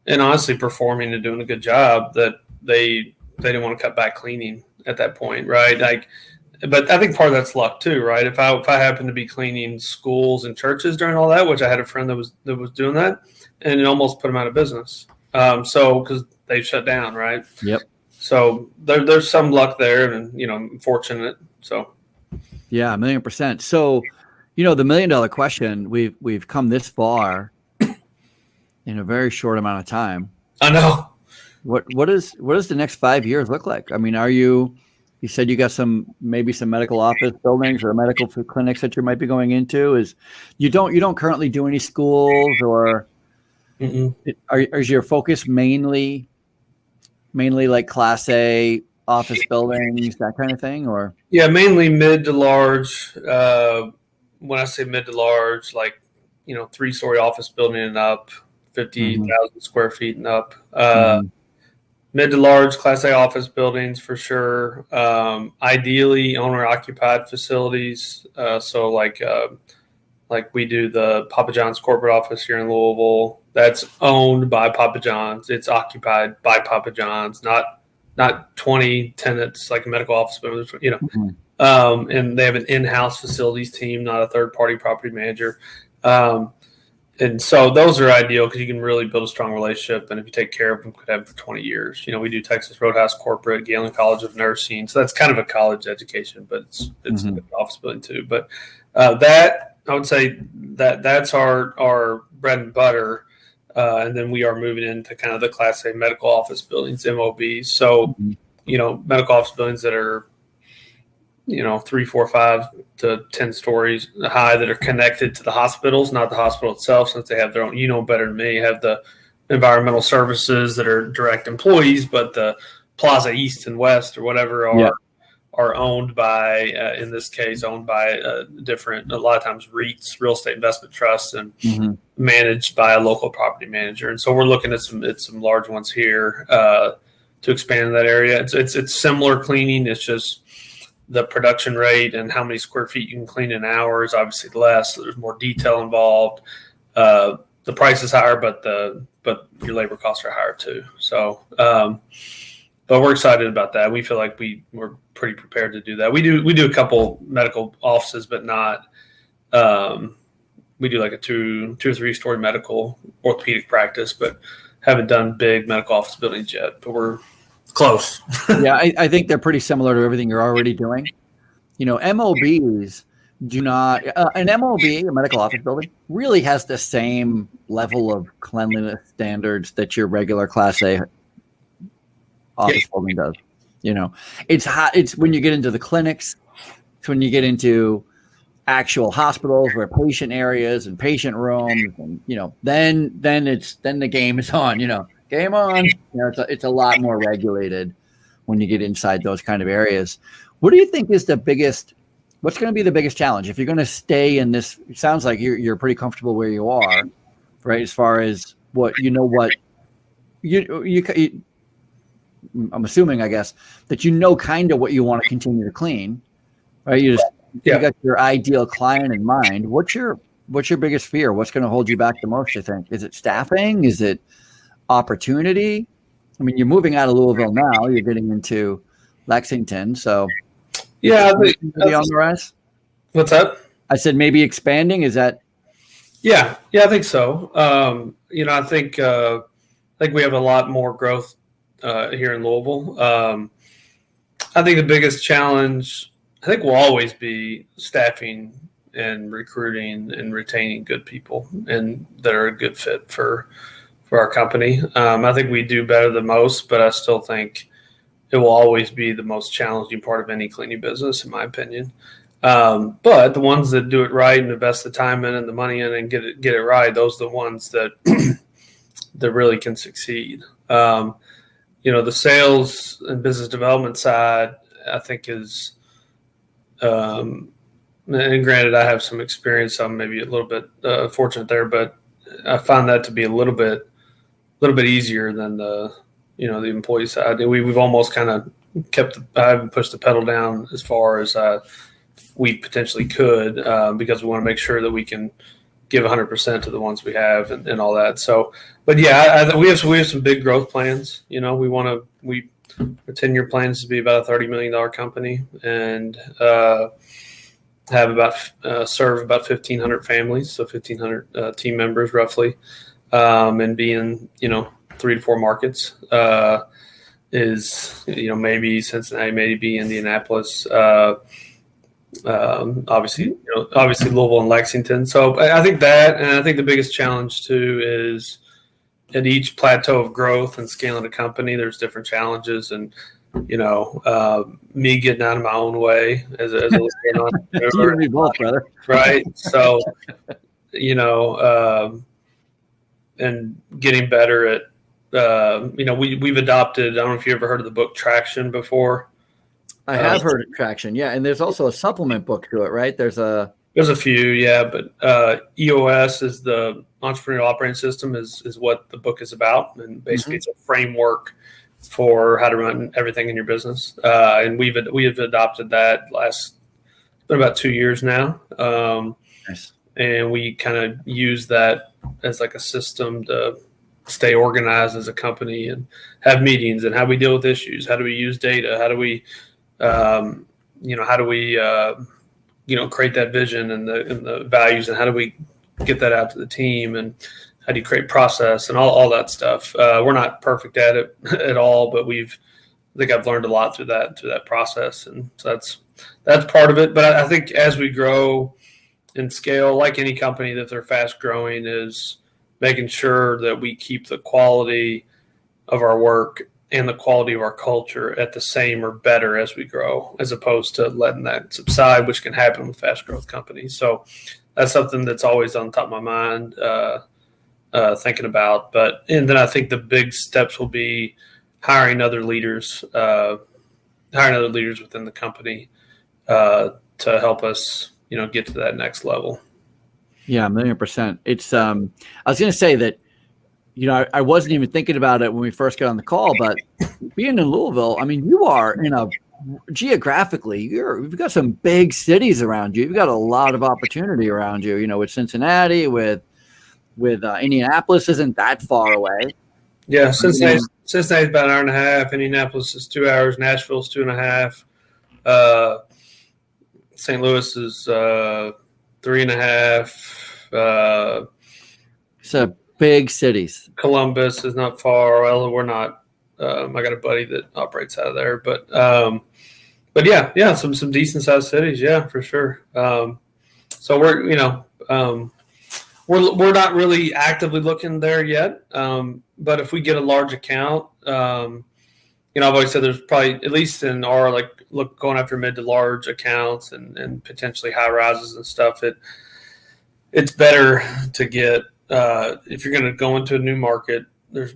and honestly performing and doing a good job. That they didn't want to cut back cleaning at that point, right? Like, but I think part of that's luck too, right? If I happened to be cleaning schools and churches during all that, which I had a friend that was doing that, and it almost put them out of business. So because they shut down, right? Yep. So there's some luck there, and fortunate. So yeah, 1,000,000%. So the $1 million question, we've come this far in a very short amount of time. I know. What does the next 5 years look like? I mean, you said you got maybe some medical office buildings or medical clinics that you might be going into. You don't currently do any schools, or is your focus mainly like Class A office buildings, that kind of thing, or? Yeah, mainly mid to large. When I say mid to large, like 3-story office building and up, 50,000 square feet and up. Mid to large Class A office buildings for sure. Ideally, owner-occupied facilities. So like we do the Papa John's corporate office here in Louisville. That's owned by Papa John's. It's occupied by Papa John's, not 20 tenants like a medical office building. And they have an in-house facilities team, not a third-party property manager. And so those are ideal because you can really build a strong relationship. And if you take care of them, could have them for 20 years. We do Texas Roadhouse Corporate, Galen College of Nursing. So that's kind of a college education, but it's an office building too. But that, I would say that's our bread and butter. And then we are moving into kind of the Class A medical office buildings, MOBs. So, medical office buildings that are, 3, 4, 5 to 10 stories high that are connected to the hospitals, not the hospital itself, since they have their own, better than me, have the environmental services that are direct employees, but the Plaza East and West or whatever are owned by, in this case, different, a lot of times REITs, real estate investment trusts, and managed by a local property manager. And so we're looking at some large ones here expand in that area. It's similar cleaning. It's just the production rate and how many square feet you can clean in an hour is obviously less. So there's more detail involved. The price is higher, but your labor costs are higher too. So, but we're excited about that. We feel like we're pretty prepared to do that. We do a couple medical offices, but not. We do like a 2 or 3 story medical orthopedic practice, but haven't done big medical office buildings yet. But we're close. Yeah, I think they're pretty similar to everything you're already doing. MOBs do not. An MOB, a medical office building, really has the same level of cleanliness standards that your regular Class A office building does. It's hot. It's when you get into the clinics. It's when you get into actual hospitals where patient areas and patient rooms, and then the game is on. Game on. It's a lot more regulated when you get inside those kind of areas. What do you think is what's going to be the biggest challenge if you're going to stay in this? It sounds like you're pretty comfortable where you are, right? As far as what I'm assuming, I guess, that kind of what you want to continue to clean, right? You got your ideal client in mind. What's your biggest fear? What's going to hold you back the most, you think? Is it staffing? Is it opportunity? I mean, you're moving out of Louisville now. You're getting into Lexington. So yeah, maybe on the rise? What's that? I said maybe expanding. Is that? Yeah, I think so. I think we have a lot more growth here in Louisville. I think the biggest challenge, I think, will always be staffing and recruiting and retaining good people and that are a good fit for our company. I think we do better than most, but I still think it will always be the most challenging part of any cleaning business, in my opinion. But the ones that do it right and invest the time in and the money in and get it right, those are the ones that that really can succeed. The sales and business development side, I think, is and granted, I have some experience. I'm maybe a little bit fortunate there, but I find that to be a little bit easier than the employee side. We've almost kind of I haven't pushed the pedal down as far as we potentially could because we want to make sure that we can give 100% to the ones we have and all that. So, but yeah, we have some big growth plans. Our 10-year plan is to be about a $30 million company and have serve about 1,500 families, so 1,500 team members roughly, and be in 3 to 4 markets. Is maybe Cincinnati, maybe Indianapolis. Obviously Louisville and Lexington. So I think that, and I think the biggest challenge too is at each plateau of growth and scaling a company, there's different challenges, and me getting out of my own way as a you and me both, brother. Right. So and getting better at we've adopted. I don't know if you ever heard of the book Traction before. I have heard of Traction, yeah, and there's also a supplement book to it, right? There's a few, yeah, but EOS is the entrepreneurial operating system is what the book is about, and basically it's a framework for how to run everything in your business. And we have adopted that it's been about 2 years now, nice. And we kind of use that as like a system to stay organized as a company and have meetings and how we deal with issues. How do we use data? How do we create that vision and the values, and how do we get that out to the team, and how do you create process and all that stuff. We're not perfect at it at all, but I think I've learned a lot through that process. And so that's part of it. But I think as we grow and scale, like any company, that they're fast growing, is making sure that we keep the quality of our work and the quality of our culture at the same or better as we grow, as opposed to letting that subside, which can happen with fast growth companies. So that's something that's always on top of my mind, thinking about. And then I think the big steps will be hiring other leaders within the company to help us, get to that next level. Yeah, 1,000,000%. It's I was going to say that I wasn't even thinking about it when we first got on the call, but being in Louisville, I mean, you are geographically, you've got some big cities around you. You've got a lot of opportunity around you, with Cincinnati, with Indianapolis isn't that far away. Yeah, Cincinnati's about an hour and a half. Indianapolis is 2 hours. Nashville's 2.5. St. Louis is 3.5. So big cities. Columbus is not far. Well, we're not. I got a buddy that operates out of there, but yeah, some decent sized cities, yeah, for sure. So we're we're not really actively looking there yet, but if we get a large account, I've always said there's probably, at least in our going after mid to large accounts and potentially high rises and stuff. It's better to get if you're going to go into a new market. There's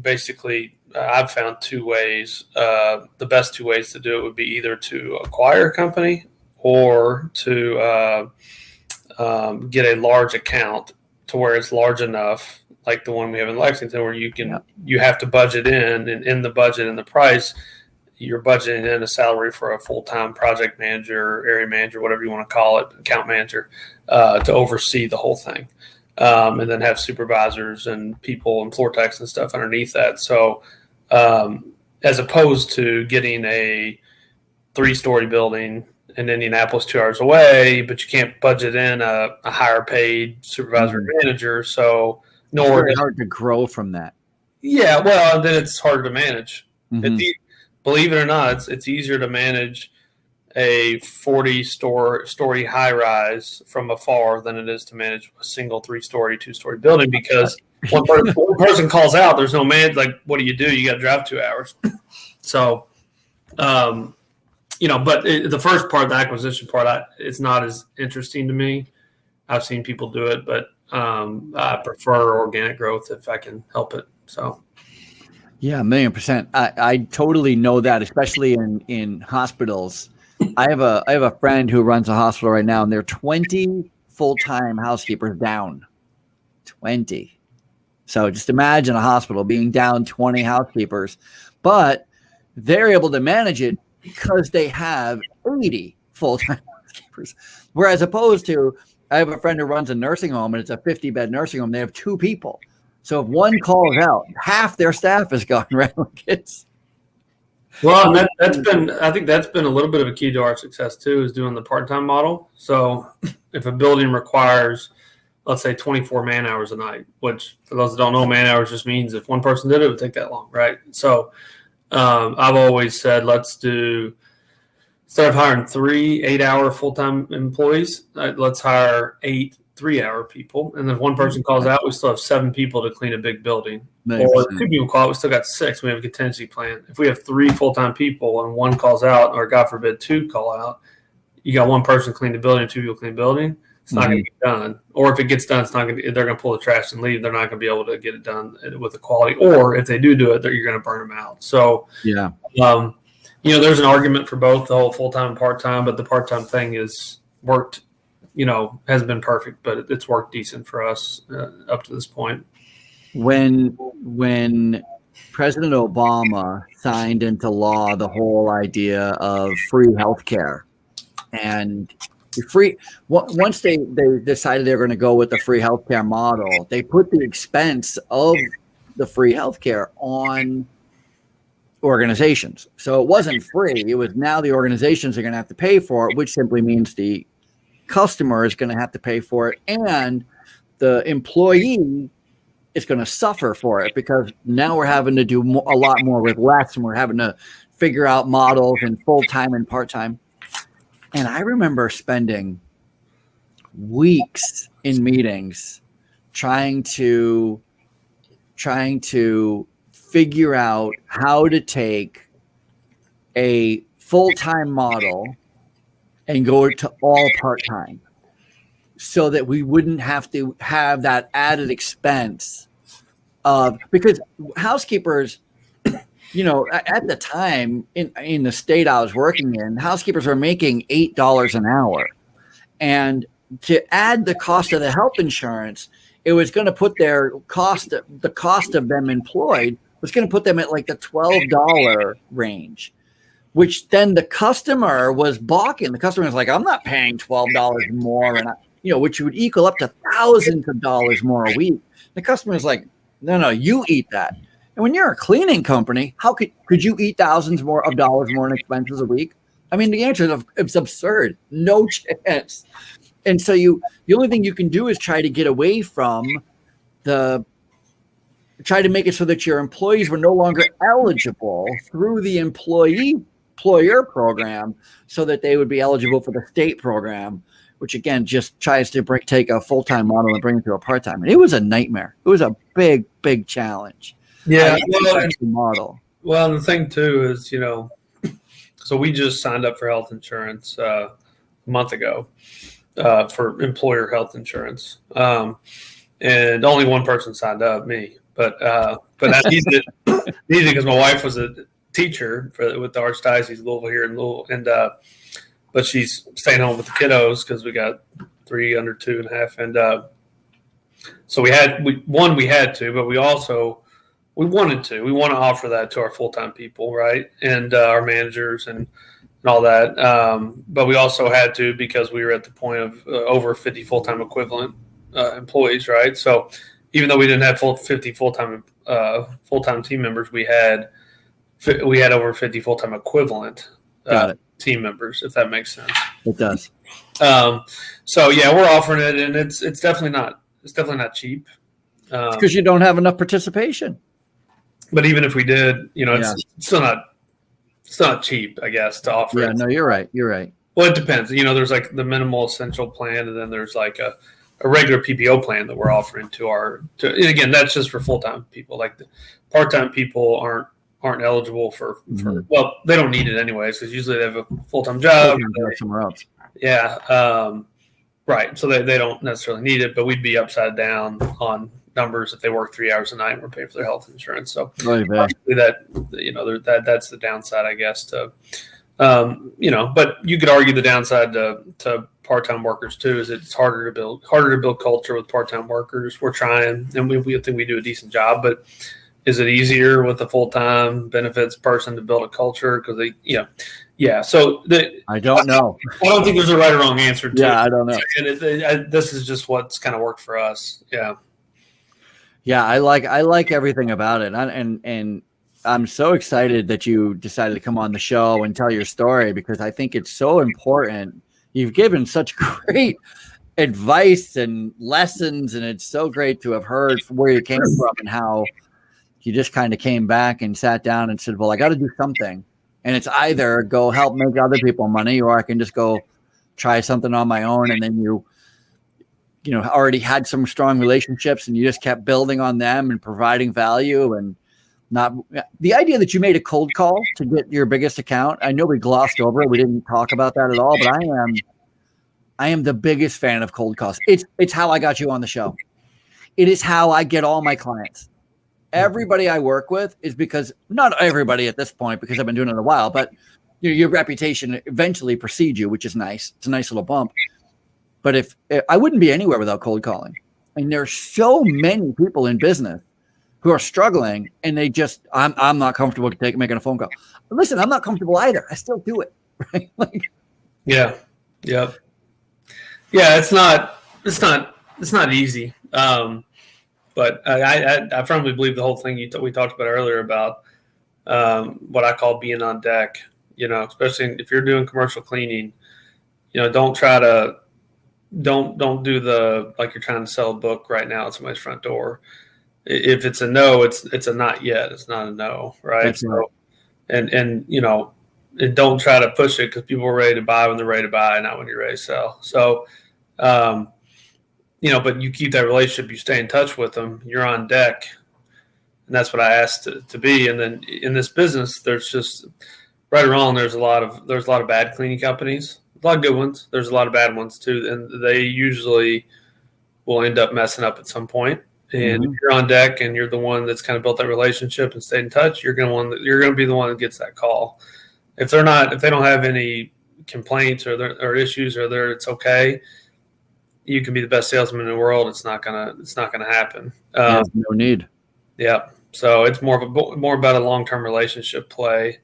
basically I've found two ways. The best two ways to do it would be either to acquire a company or to get a large account to where it's large enough, like the one we have in Lexington, where you have to budget in, and in the budget and the price, you're budgeting in a salary for a full-time project manager, area manager, whatever you want to call it, account manager, to oversee the whole thing. And then have supervisors and people and floor techs and stuff underneath that. So as opposed to getting a 3-story building in Indianapolis 2 hours away, but you can't budget in a higher paid supervisor or manager. So it's very hard to grow from that. Yeah, well, then it's harder to manage. Mm-hmm. Believe it or not, it's easier to manage a 40-story high rise from afar than it is to manage a single 3-story, 2-story building, because one person calls out, there's no man. Like, what do? You got to drive 2 hours. So, but the first part, the acquisition part, it's not as interesting to me. I've seen people do it, but I prefer organic growth if I can help it. So. Yeah, 1,000,000%. I totally know that, especially in hospitals. I have a friend who runs a hospital right now, and they're 20 full-time housekeepers down. 20. So just imagine a hospital being down 20 housekeepers, but they're able to manage it because they have 80 full-time housekeepers. Whereas opposed to, I have a friend who runs a nursing home, and it's a 50-bed nursing home. They have 2 people. So if one calls out, half their staff is gone, right? Well, I think that's been a little bit of a key to our success too, is doing the part-time model. So if a building requires, let's say, 24 man hours a night, which for those that don't know, man hours just means if one person did it, it would take that long, right? So I've always said, instead of hiring 3 8-hour full-time employees, let's hire 8 3-hour people. And then if one person calls out, we still have 7 people to clean a big building. Nice. Or 2 people call out, we still got 6. We have a contingency plan. If we have 3 full-time people and 1 calls out, or God forbid 2 call out, you got 1 person clean the building, 2 people clean the building. It's not going to get done. Or if it gets done, they're going to pull the trash and leave. They're not going to be able to get it done with the quality. Or if they do it, you're going to burn them out. So, yeah. There's an argument for both the whole full-time and part-time, but the part-time thing is worked, hasn't been perfect, but it's worked decent for us up to this point. When President Obama signed into law the whole idea of free healthcare, and once they decided they were going to go with the free healthcare model, they put the expense of the free healthcare on organizations. So it wasn't free. It was now the organizations are going to have to pay for it, which simply means the customer is going to have to pay for it, and the employee is going to suffer for it, because now we're having to do a lot more with less, and we're having to figure out models and full-time and part-time. And I remember spending weeks in meetings trying to figure out how to take a full-time model and go to all part-time, so that we wouldn't have to have that added expense of, because housekeepers, at the time in the state I was working in, housekeepers were making $8 an hour. And to add the cost of the health insurance, it was going to put the cost of them employed was going to put them at like the $12 range, which then the customer was balking. The customer was like, I'm not paying $12 more, and which would equal up to thousands of dollars more a week. The customer was like, no, you eat that. And when you're a cleaning company, how could you eat thousands more of dollars more in expenses a week? I mean, the answer is it's absurd. No chance. And so the only thing you can do is try to get away from try to make it so that your employees were no longer eligible through the employer program, so that they would be eligible for the state program, which again just tries to take a full-time model and bring it to a part-time. And it was a nightmare. It was a big, big challenge. Yeah. Model. Well, the thing too is, so we just signed up for health insurance a month ago for employer health insurance. And only one person signed up, me. But I needed it because my wife was a teacher with the Archdiocese of Louisville here in Louisville, and but she's staying home with the kiddos because we got 3 under 2.5, and so we had to, but we wanted to. We want to offer that to our full-time people, right, and our managers and all that. But we also had to because we were at the point of over 50 full-time equivalent employees, right? So even though we didn't have 50 full-time team members, we had over 50 full-time equivalent team members, if that makes sense. It does. So yeah, we're offering it, and it's definitely not cheap. It's because you don't have enough participation. But even if we did, it's still not cheap, I guess, to offer. Yeah, no, you're right. Well, it depends. There's like the minimal essential plan, and then there's like a regular PPO plan that we're offering and again, that's just for full-time people. Like the part-time people aren't eligible for well, they don't need it anyways, because usually they have a full-time job somewhere else. Yeah. Right. So they don't necessarily need it, but we'd be upside down on numbers if they work 3 hours a night and we're paying for their health insurance. So that's the downside, I guess, to but you could argue the downside to part-time workers too is it's harder to build culture with part-time workers. We're trying, and we think we do a decent job, but is it easier with a full-time benefits person to build a culture? Because So I don't know. I don't think there's a right or wrong answer to it. I don't know. And this is just what's kind of worked for us. Yeah. Yeah, I like everything about it, and I'm so excited that you decided to come on the show and tell your story, because I think it's so important. You've given such great advice and lessons, and it's so great to have heard from where you came from and how you just kind of came back and sat down and said, well, I got to do something. And it's either go help make other people money, or I can just go try something on my own. And then you already had some strong relationships and you just kept building on them and providing value. And not the idea that you made a cold call to get your biggest account. I know we glossed over it. We didn't talk about that at all, but I am the biggest fan of cold calls. It's how I got you on the show. It is how I get all my clients. Everybody I work with is because, not everybody at this point, because I've been doing it a while, but your reputation eventually precedes you, which is nice. It's a nice little bump. But if I wouldn't be anywhere without cold calling. And there's so many people in business who are struggling, and they just, I'm not comfortable making a phone call. But listen, I'm not comfortable either. I still do it. Right? Yeah. It's not easy. But I firmly believe the whole thing we talked about earlier about what I call being on deck, especially if you're doing commercial cleaning, don't do the, like you're trying to sell a book right now at somebody's front door. If it's a no, it's a not yet. It's not a no. Right. That's right. And don't try to push it because people are ready to buy when they're ready to buy, not when you're ready to sell. So, but you keep that relationship, you stay in touch with them, you're on deck. And that's what I asked to be. And then in this business, there's just, right or wrong, there's a lot of bad cleaning companies, a lot of good ones. There's a lot of bad ones too. And they usually will end up messing up at some point. And if you're on deck and you're the one that's kind of built that relationship and stayed in touch, you're going to be the one that gets that call. If they don't have any complaints or issues, or it's okay, you can be the best salesman in the world. It's not gonna happen. No need. Yeah. So it's more about a long-term relationship play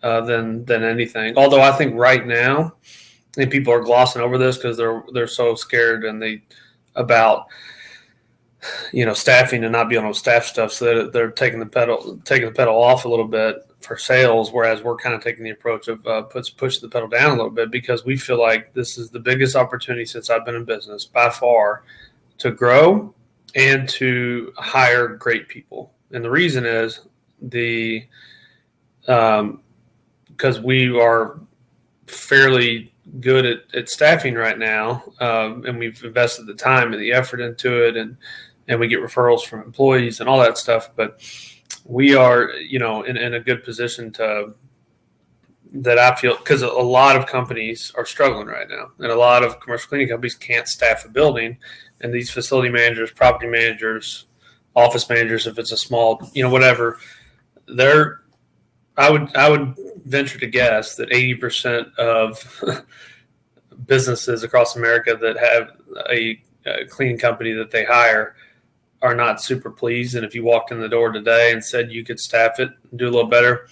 than anything. Although I think right now, I think people are glossing over this because they're so scared about staffing and not being able to staff stuff, so they're taking the pedal off a little bit for sales, whereas we're kind of taking the approach of push the pedal down a little bit, because we feel like this is the biggest opportunity since I've been in business by far to grow and to hire great people. And the reason is because we are fairly good at staffing right now, and we've invested the time and the effort into it, and we get referrals from employees and all that stuff. But we are, in a good position that I feel, because a lot of companies are struggling right now, and a lot of commercial cleaning companies can't staff a building, and these facility managers, property managers, office managers, if it's a small, whatever, I would venture to guess that 80% of businesses across America that have a cleaning company that they hire are not super pleased. And if you walked in the door today and said you could staff it and do a little better,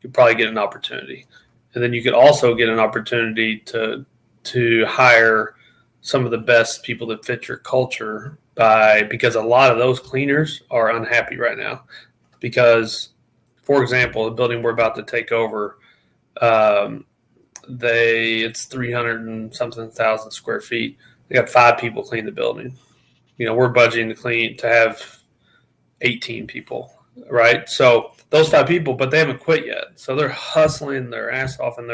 you'd probably get an opportunity. And then you could also get an opportunity to hire some of the best people that fit your culture, because a lot of those cleaners are unhappy right now. Because, for example, the building we're about to take over, it's 300 and something thousand square feet. They got 5 people clean the building. We're budgeting to have 18 people, right? So those 5 people, but they haven't quit yet. So they're hustling their ass off, and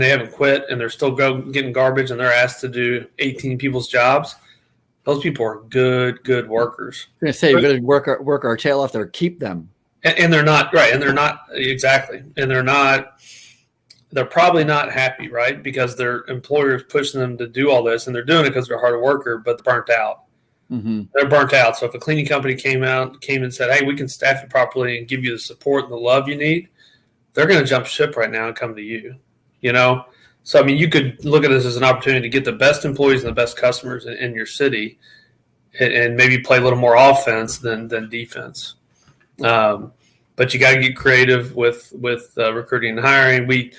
they haven't quit, and they're still getting garbage, and they're asked to do 18 people's jobs. Those people are good workers. I'm going to say, we're going to work our tail off there, keep them. And they're not, right. And they're not, exactly. And they're probably not happy, right? Because their employer is pushing them to do all this, and they're doing it because they're a hard worker, but they're burnt out. Mm-hmm. They're burnt out. So if a cleaning company came and said, hey, we can staff it properly and give you the support and the love you need, they're going to jump ship right now and come to you, So, you could look at this as an opportunity to get the best employees and the best customers in your city, and maybe play a little more offense than defense. But you got to get creative with recruiting and hiring.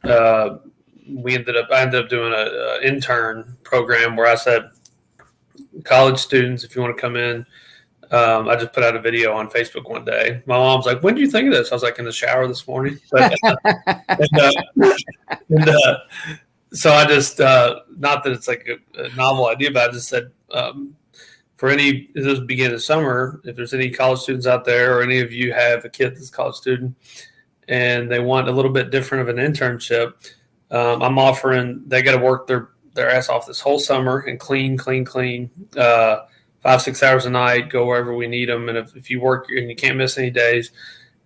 I ended up doing an intern program where I said, college students, if you want to come in, I just put out a video on Facebook one day. My mom's like, when do you think of this? I was like, in the shower this morning. But, so I just, not that it's like a novel idea, but I just said, this was beginning of summer, if there's any college students out there, or any of you have a kid that's a college student and they want a little bit different of an internship, I'm offering, they got to work their ass off this whole summer and clean, 5-6 hours a night, go wherever we need them. And if you work and you can't miss any days,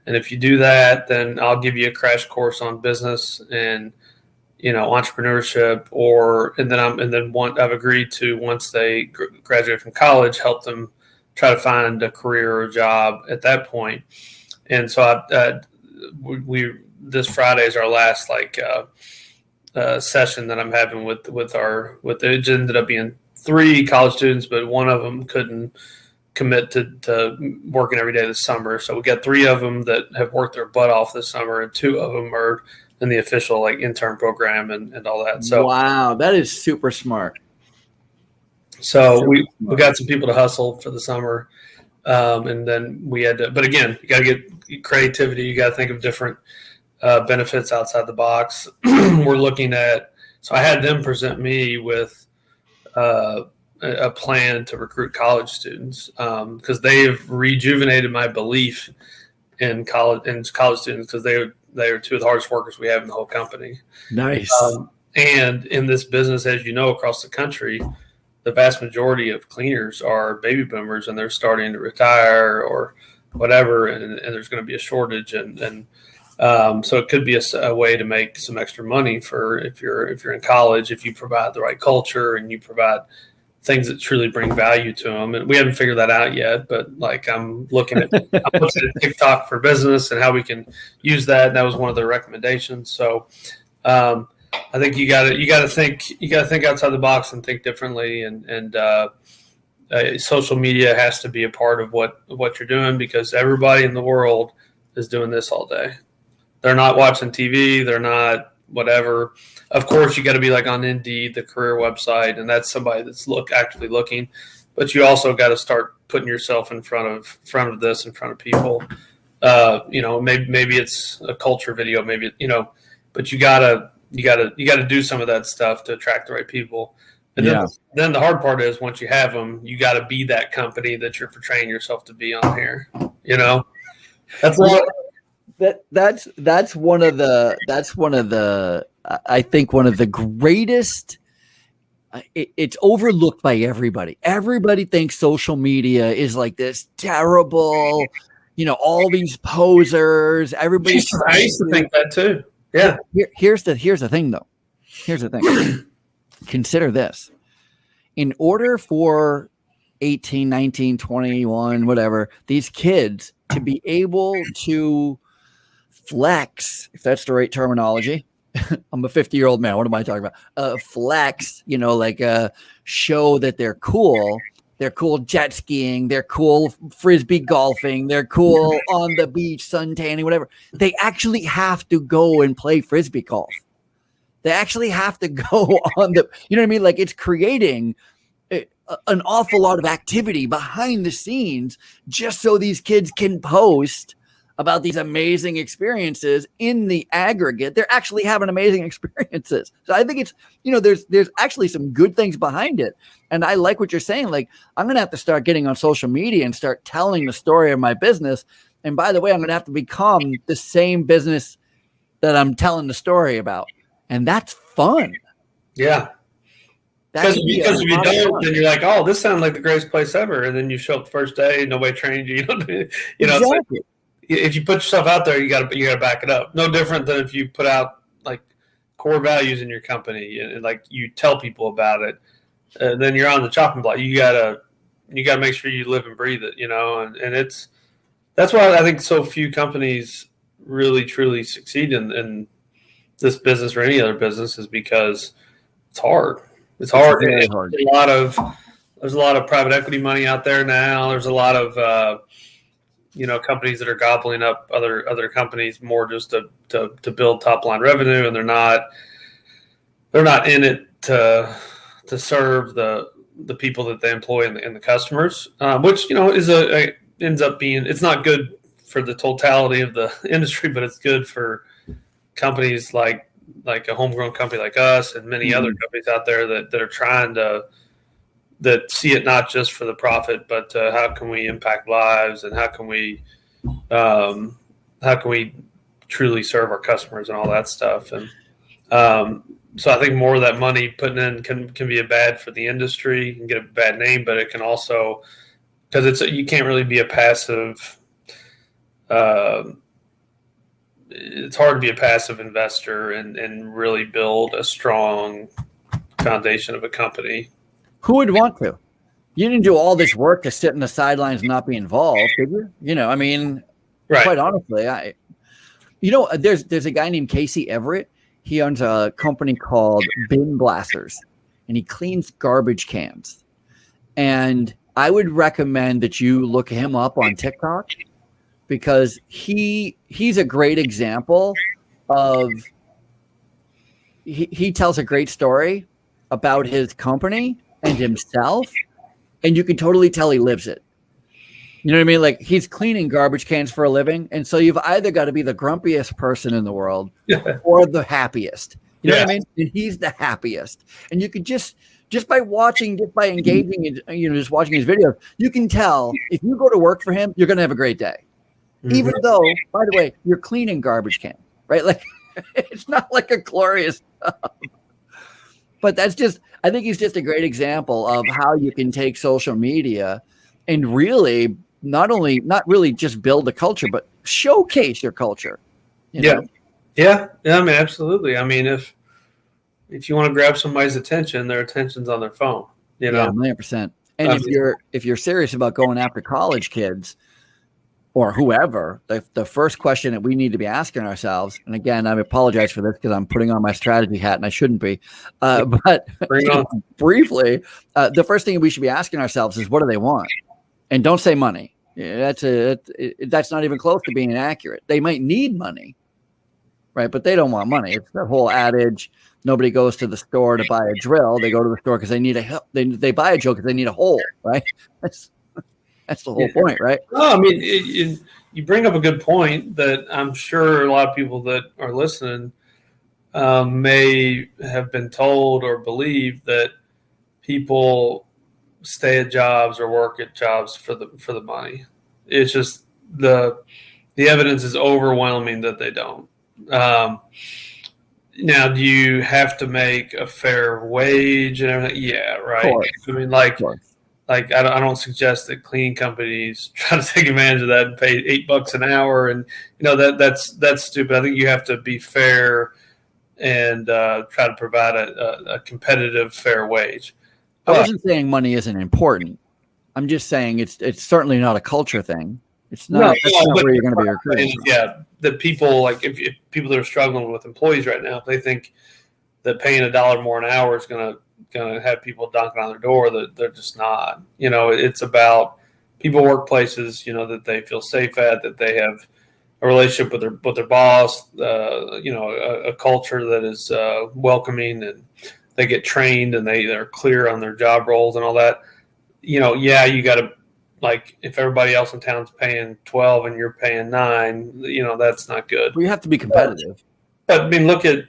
and if you do that, then I'll give you a crash course on business and entrepreneurship, I've agreed to, once they graduate from college, help them try to find a career or a job at that point. And so this Friday is our last session that I'm having with it ended up being 3 college students, but one of them couldn't commit to working every day this summer. So we got 3 of them that have worked their butt off this summer, and 2 of them are in the official intern program and all that. So wow, that is super smart. So we got some people to hustle for the summer, and then we had to. But again, you got to get creativity. You got to think of different benefits outside the box. We're looking at. So I had them present me with a plan to recruit college students, because they've rejuvenated my belief in college students, because they are 2 of the hardest workers we have in the whole company. Nice. And in this business, as you know, across the country, the vast majority of cleaners are baby boomers, and they're starting to retire or whatever, and there's going to be a shortage, and so it could be a way to make some extra money for if you're in college, if you provide the right culture and you provide things that truly bring value to them. And we haven't figured that out yet, but I'm looking at TikTok for business and how we can use that. And that was one of their recommendations. So I think you got to think outside the box and think differently, and social media has to be a part of what you're doing, because everybody in the world is doing this all day. They're not watching TV. They're not whatever. Of course, you got to be like on Indeed, the career website, and that's somebody that's actively looking. But you also got to start putting yourself in front of this, in front of people. Maybe it's a culture video, maybe but you gotta do some of that stuff to attract the right people. And then the hard part is, once you have them, you got to be that company that you're portraying yourself to be on here. That's what. That's one of the I think one of the greatest. It's overlooked by everybody. Everybody thinks social media is like this terrible, all these posers. Everybody. I used to think that too. Yeah. Here's the thing, though. Here's the thing. Consider this. In order for 18, 19, 21, whatever, these kids to be able to flex, if that's the right terminology. I'm a 50-year-old man. What am I talking about? Flex, show that they're cool. They're cool jet skiing. They're cool frisbee golfing. They're cool on the beach, sun tanning, whatever. They actually have to go and play frisbee golf. They actually have to go on the, you know what I mean? Like, it's creating an awful lot of activity behind the scenes just so these kids can post about these amazing experiences. In the aggregate, they're actually having amazing experiences. So I think it's, there's actually some good things behind it. And I like what you're saying. Like, I'm going to have to start getting on social media and start telling the story of my business. And by the way, I'm going to have to become the same business that I'm telling the story about. And that's fun. Yeah. Because if you don't, then you're like, oh, this sounds like the greatest place ever. And then you show up the first day, nobody trained you. Exactly. It's like, if you put yourself out there, you got to back it up. No different than if you put out like core values in your company and like you tell people about it. Then you're on the chopping block. You gotta make sure you live and breathe it. And that's why I think so few companies really truly succeed in this business or any other business, is because it's hard. It's hard. Very hard. There's a lot of private equity money out there now. There's a lot of companies that are gobbling up other companies more just to build top line revenue, and they're not in it to serve the people that they employ and the customers, which ends up being, it's not good for the totality of the industry, but it's good for companies like a homegrown company like us and many other companies out there that are trying to, that see it not just for the profit, but how can we impact lives, and how can we truly serve our customers and all that stuff. And so I think more of that money putting in can be a bad for the industry and get a bad name, but it can also, because you can't really be a passive. It's hard to be a passive investor and really build a strong foundation of a company. Who would want to? You didn't do all this work to sit in the sidelines and not be involved, did you? Right. Quite honestly, there's a guy named Casey Everett. He owns a company called Bin Blasters, and he cleans garbage cans. And I would recommend that you look him up on TikTok, because he's a great example of, he tells a great story about his company and himself, and you can totally tell he lives it. You know what I mean? Like, he's cleaning garbage cans for a living, and so you've either got to be the grumpiest person in the world or the happiest. You know what I mean? And he's the happiest. And you could just by engaging in, just watching his videos, you can tell if you go to work for him, you're going to have a great day. Mm-hmm. Even though, by the way, you're cleaning garbage can, right? Like, it's not like a glorious job. But I think he's just a great example of how you can take social media and really not really just build a culture, but showcase your culture. Yeah. I mean, absolutely. I mean, if you want to grab somebody's attention, their attention's on their phone. Yeah, 100%. And if you're serious about going after college kids, or whoever, the first question that we need to be asking ourselves, and again, I apologize for this because I'm putting on my strategy hat and I shouldn't be, but briefly, the first thing we should be asking ourselves is, what do they want? And don't say money. That's not even close to being accurate. They might need money, right? But they don't want money. It's the whole adage. Nobody goes to the store to buy a drill. They go to the store because they need they buy a drill because they need a hole, right? That's the whole point, right? No, I mean, you bring up a good point that I'm sure a lot of people that are listening may have been told or believe that people stay at jobs or work at jobs for the money. It's just the evidence is overwhelming that they don't. Now, do you have to make a fair wage and everything? Yeah, right. I mean, like I don't suggest that cleaning companies try to take advantage of that and pay $8 an hour, and that's stupid. I think you have to be fair and try to provide a competitive, fair wage. I wasn't saying money isn't important. I'm just saying it's certainly not a culture thing. It's not. That's not where you're going to be recruiting. Yeah, the people like if people that are struggling with employees right now, if they think that paying $1 more an hour is going to have people knocking on their door, that they're just not. It's about people workplaces, that they feel safe at, that they have a relationship with their boss, a culture that is welcoming, and they get trained and they're clear on their job roles and all that. You got to, like, if everybody else in town's paying 12 and you're paying 9, that's not good. Well, you have to be competitive. But I mean, look at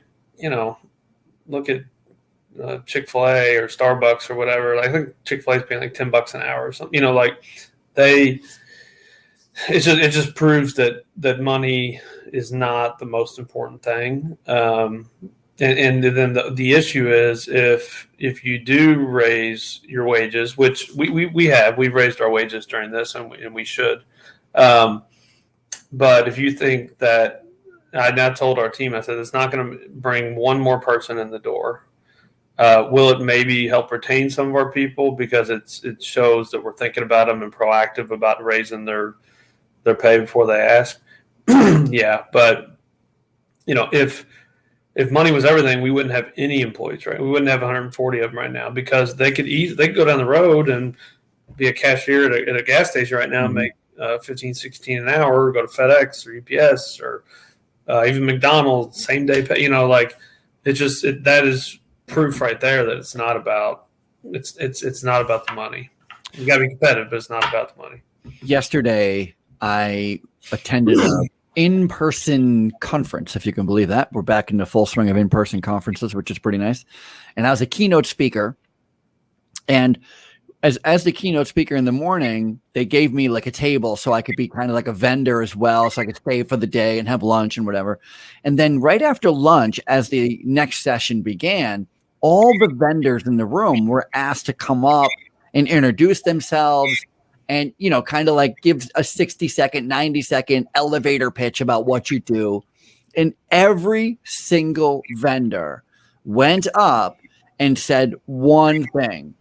Chick-fil-A or Starbucks or whatever. I think Chick-fil-A is paying like $10 an hour or something. It just proves that money is not the most important thing. And then the issue is if you do raise your wages, which we've raised our wages during this, and we should. But if you think that, I now told our team, I said, it's not going to bring one more person in the door. Will it maybe help retain some of our people because it shows that we're thinking about them and proactive about raising their pay before they ask? Yeah, but if money was everything, we wouldn't have any employees, right? We wouldn't have 140 of them right now because they could go down the road and be a cashier at a gas station right now and make $15, $16 an hour, or go to FedEx or UPS or even McDonald's, same day pay. That is proof right there that it's not about the money. You got to be competitive, but it's not about the money. Yesterday, I attended an in-person conference, if you can believe that. We're back in the full swing of in-person conferences, which is pretty nice. And I was a keynote speaker. And as the keynote speaker in the morning, they gave me like a table so I could be kind of like a vendor as well, so I could stay for the day and have lunch and whatever. And then right after lunch, as the next session began, all the vendors in the room were asked to come up and introduce themselves and, kind of like give a 60-second, 90-second elevator pitch about what you do. And every single vendor went up and said one thing: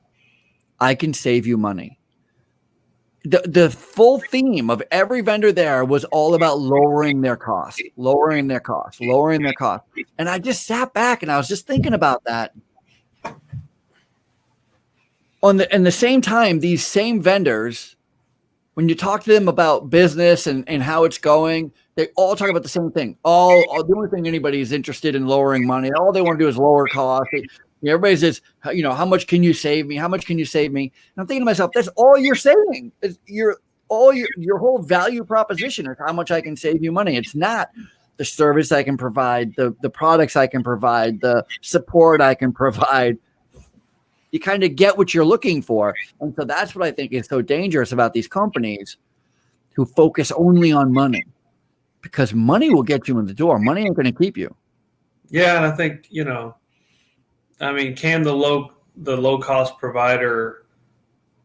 I can save you money. The full theme of every vendor there was all about lowering their costs. And I just sat back and I was just thinking about that. In the same time, these same vendors, when you talk to them about business and how it's going, they all talk about the same thing. The only thing anybody is interested in lowering money. All they want to do is lower costs. Everybody says, how much can you save me? How much can you save me? And I'm thinking to myself, that's all you're saying. Your whole value proposition is how much I can save you money. It's not the service I can provide, the products I can provide, the support I can provide. You kind of get what you're looking for. And so that's what I think is so dangerous about these companies who focus only on money, because money will get you in the door. Money ain't going to keep you. Yeah. And I think, can the low cost provider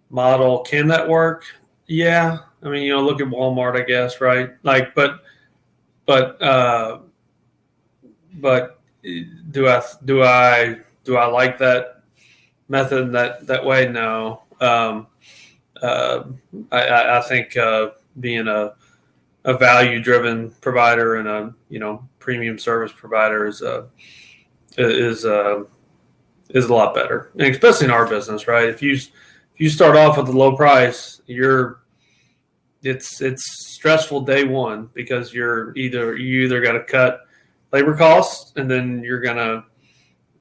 model, can that work? Yeah. Look at Walmart, I guess, right? Like, but do I like that method that way? No. I think being a a value-driven provider and a premium service provider is a lot better, and especially in our business, right? If you start off with a low price, it's stressful day one because you either got to cut labor costs, and then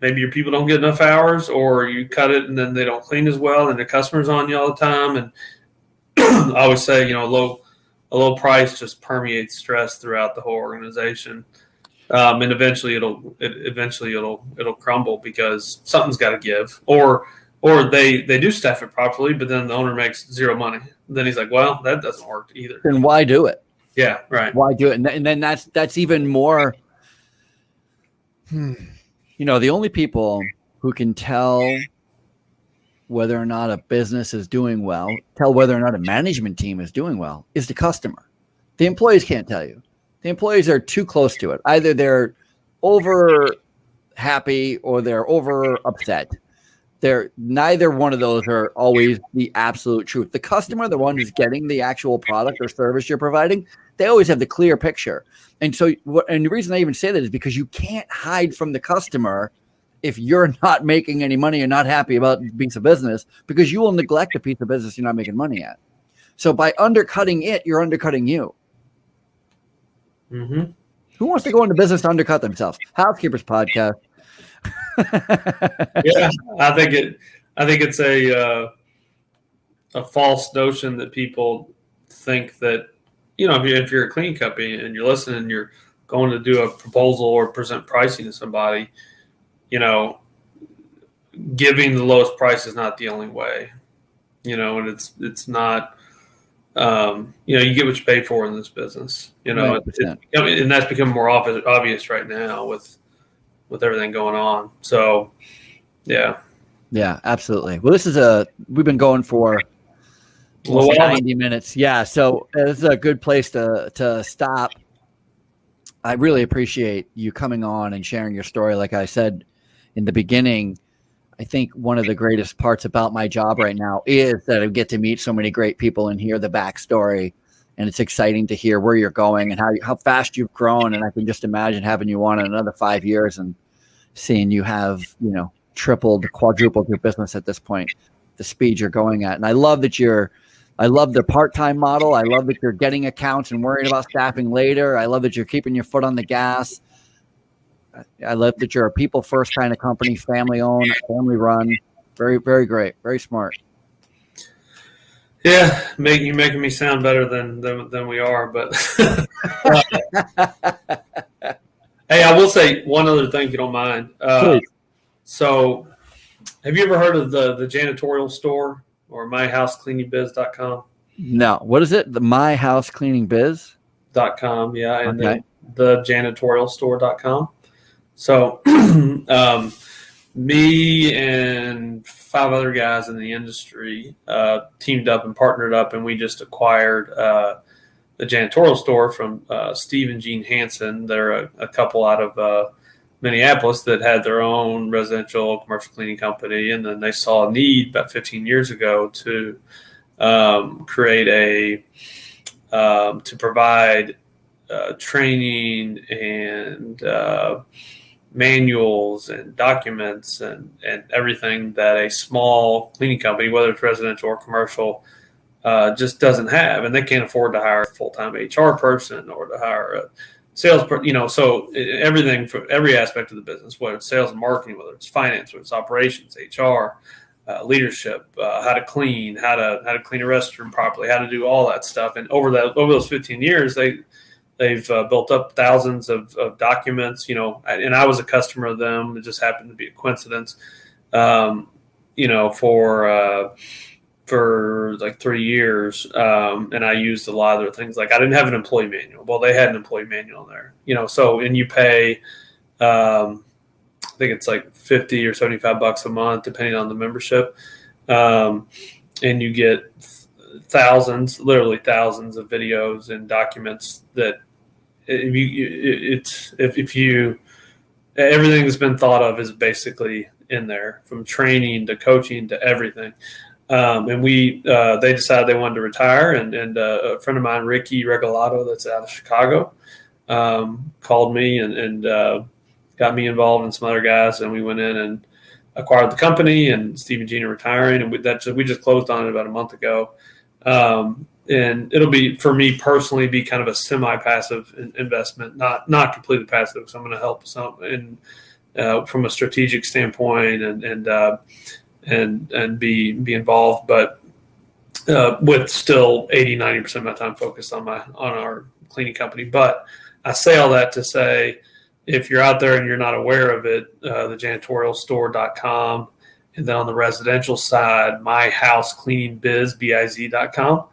maybe your people don't get enough hours, or you cut it and then they don't clean as well, and the customer's on you all the time. And I always say, a low price just permeates stress throughout the whole organization. And eventually it'll crumble because something's got to give, or they do staff it properly, but then the owner makes zero money. Then he's like, well, that doesn't work either. Then why do it? Yeah, right. Why do it? And then that's even more. The only people who can tell whether or not a business is doing well, tell whether or not a management team is doing well, is the customer. The employees can't tell you. The employees are too close to it. Either they're over happy or they're over upset. Neither one of those are always the absolute truth. The customer, the one who's getting the actual product or service you're providing, they always have the clear picture. And so, and the reason I even say that is because you can't hide from the customer if you're not making any money and not happy about the piece of business, because you will neglect a piece of business you're not making money at. So by undercutting it, you're undercutting you. Mm-hmm. Who wants to go into business to undercut themselves? Housekeepers Podcast. Yeah, I think it's a false notion that people think that, if you're a cleaning company and you're listening and you're going to do a proposal or present pricing to somebody, giving the lowest price is not the only way, and it's not, you get what you pay for in this business, and that's become more obvious right now with everything going on. So, yeah. Yeah, absolutely. Well, we've been going for 90 minutes. Yeah. So this is a good place to stop. I really appreciate you coming on and sharing your story. Like I said in the beginning, I think one of the greatest parts about my job right now is that I get to meet so many great people and hear the backstory. And it's exciting to hear where you're going and how fast you've grown. And I can just imagine having you on in another 5 years and seeing you have, tripled, quadrupled your business at this point, the speed you're going at. And I love the part-time model. I love that you're getting accounts and worrying about staffing later. I love that you're keeping your foot on the gas. I love that you're a people first kind of company, family owned, family run. Very, very great. Very smart. Yeah, you're making me sound better than we are, but hey, I will say one other thing if you don't mind. So have you ever heard of the janitorial store or myhousecleaningbiz.com? No. What is it? The myhousecleaningbiz.com. Yeah. And okay. the janitorialstore.com. So me and 5 other guys in the industry teamed up and partnered up, and we just acquired the janitorial store from Steve and Jean Hansen. They're a couple out of Minneapolis that had their own residential commercial cleaning company, and then they saw a need about 15 years ago to create to provide training and manuals and documents and everything that a small cleaning company, whether it's residential or commercial, just doesn't have. And they can't afford to hire a full-time HR person or to hire a sales person, so everything for every aspect of the business, whether it's sales and marketing, whether it's finance, whether it's operations, HR, leadership, how to clean, how to clean a restroom properly, how to do all that stuff. And over those 15 years, they've built up thousands of documents, and I was a customer of them. It just happened to be a coincidence, for like 3 years. And I used a lot of their things. Like I didn't have an employee manual. Well, they had an employee manual in there, so, and you pay, I think it's like $50 or $75 a month, depending on the membership. And you get literally thousands of videos and documents that everything that's been thought of is basically in there, from training to coaching to everything. And they decided they wanted to retire. And a friend of mine, Ricky Regalado, that's out of Chicago, called me and got me involved in some other guys. And we went in and acquired the company, and Steve and Gina retiring. And we just closed on it about a month ago. And it'll be, for me personally, be kind of a semi-passive investment, not completely passive. So I'm going to help some from a strategic standpoint and be involved, but with still 80-90% of my time focused on our cleaning company. But I say all that to say, if you're out there and you're not aware of it, the janitorialstore.com, and then on the residential side, myhousecleaningbiz.com.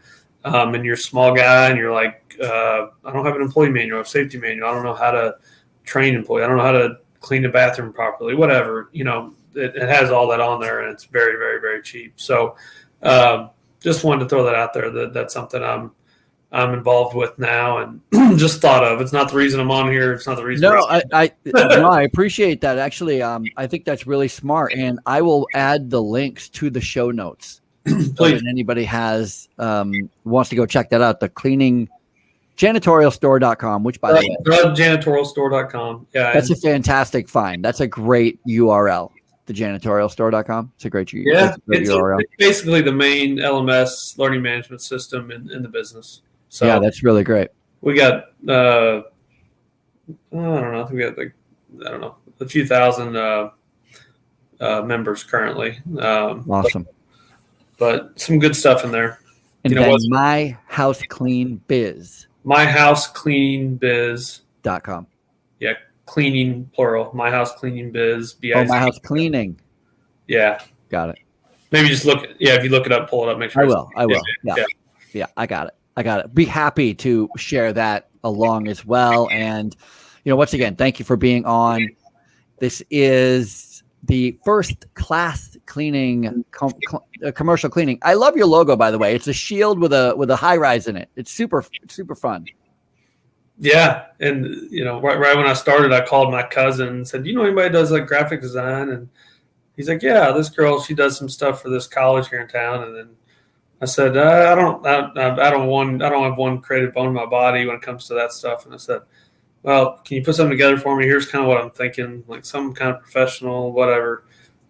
And you're a small guy and you're like, I don't have an employee manual or safety manual. I don't know how to train employees. I don't know how to clean the bathroom properly, whatever. It has all that on there, and it's very, very, very cheap. So just wanted to throw that out there. That's something I'm involved with now, and just thought of. It's not the reason I'm on here. It's not the reason. No, I appreciate that. Actually, I think that's really smart, and I will add the links to the show notes. So if anybody wants to go check that out, the janitorialstore.com, which by the way, janitorialstore.com. Yeah, that's a fantastic find. That's a great URL. The janitorialstore.com. It's a great URL. Yeah, it's basically the main LMS learning management system in the business. So yeah, that's really great. We got I don't know. We got a few thousand members currently. Awesome. But some good stuff in there. And then My House Clean Biz. myhousecleaningbiz.com. Yeah, cleaning plural. My House Cleaning Biz. B-I-Z. Oh, My House Cleaning. Yeah. Got it. Maybe just look. Yeah, if you look it up, pull it up. Make sure. I will. Yeah. I got it. Be happy to share that along as well. And once again, thank you for being on. This is the first class cleaning, commercial cleaning. I love your logo, by the way. It's a shield with a high rise in it. It's super fun. Yeah, and right when I started, I called my cousin and said, "Do you know anybody who does like graphic design?" And he's like, "Yeah, this girl, she does some stuff for this college here in town." And then I said, "I don't have one creative bone in my body when it comes to that stuff." And I said, "Well, can you put something together for me? Here's kind of what I'm thinking, like some kind of professional, whatever."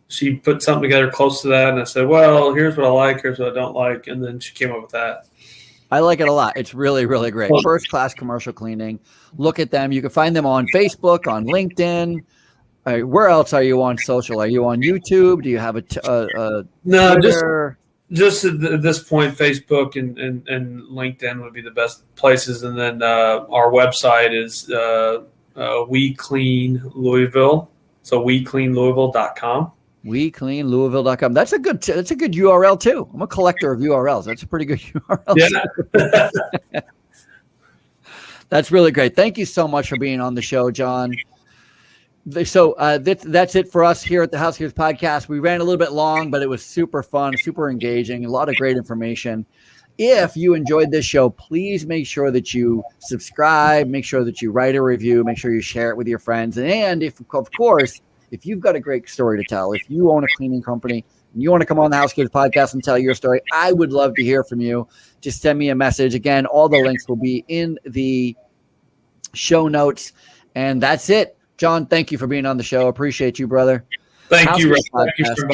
She put something together close to that, and I said, "Well, here's what I like, here's what I don't like," and then she came up with that. I like it a lot. It's really, really great. First class commercial cleaning. Look at them. You can find them on Facebook, on LinkedIn. Where else are you on social? Are you on YouTube? Do you have a no? Twitter? Just at this point, Facebook and LinkedIn would be the best places, and then our website is We Clean Louisville. So WeCleanLouisville.com. WeCleanLouisville.com. That's a good URL too. I'm a collector of URLs. That's a pretty good URL. Yeah. That's really great. Thank you so much for being on the show, John. So that's it for us here at the Housekeepers Podcast. We ran a little bit long, but it was super fun, super engaging, a lot of great information. If you enjoyed this show, please make sure that you subscribe, make sure that you write a review, make sure you share it with your friends. And if you've got a great story to tell, if you own a cleaning company and you want to come on the Housekeepers Podcast and tell your story, I would love to hear from you. Just send me a message. Again, all the links will be in the show notes. And that's it. John, thank you for being on the show. Appreciate you, brother. Thank you, Rick. Thank you for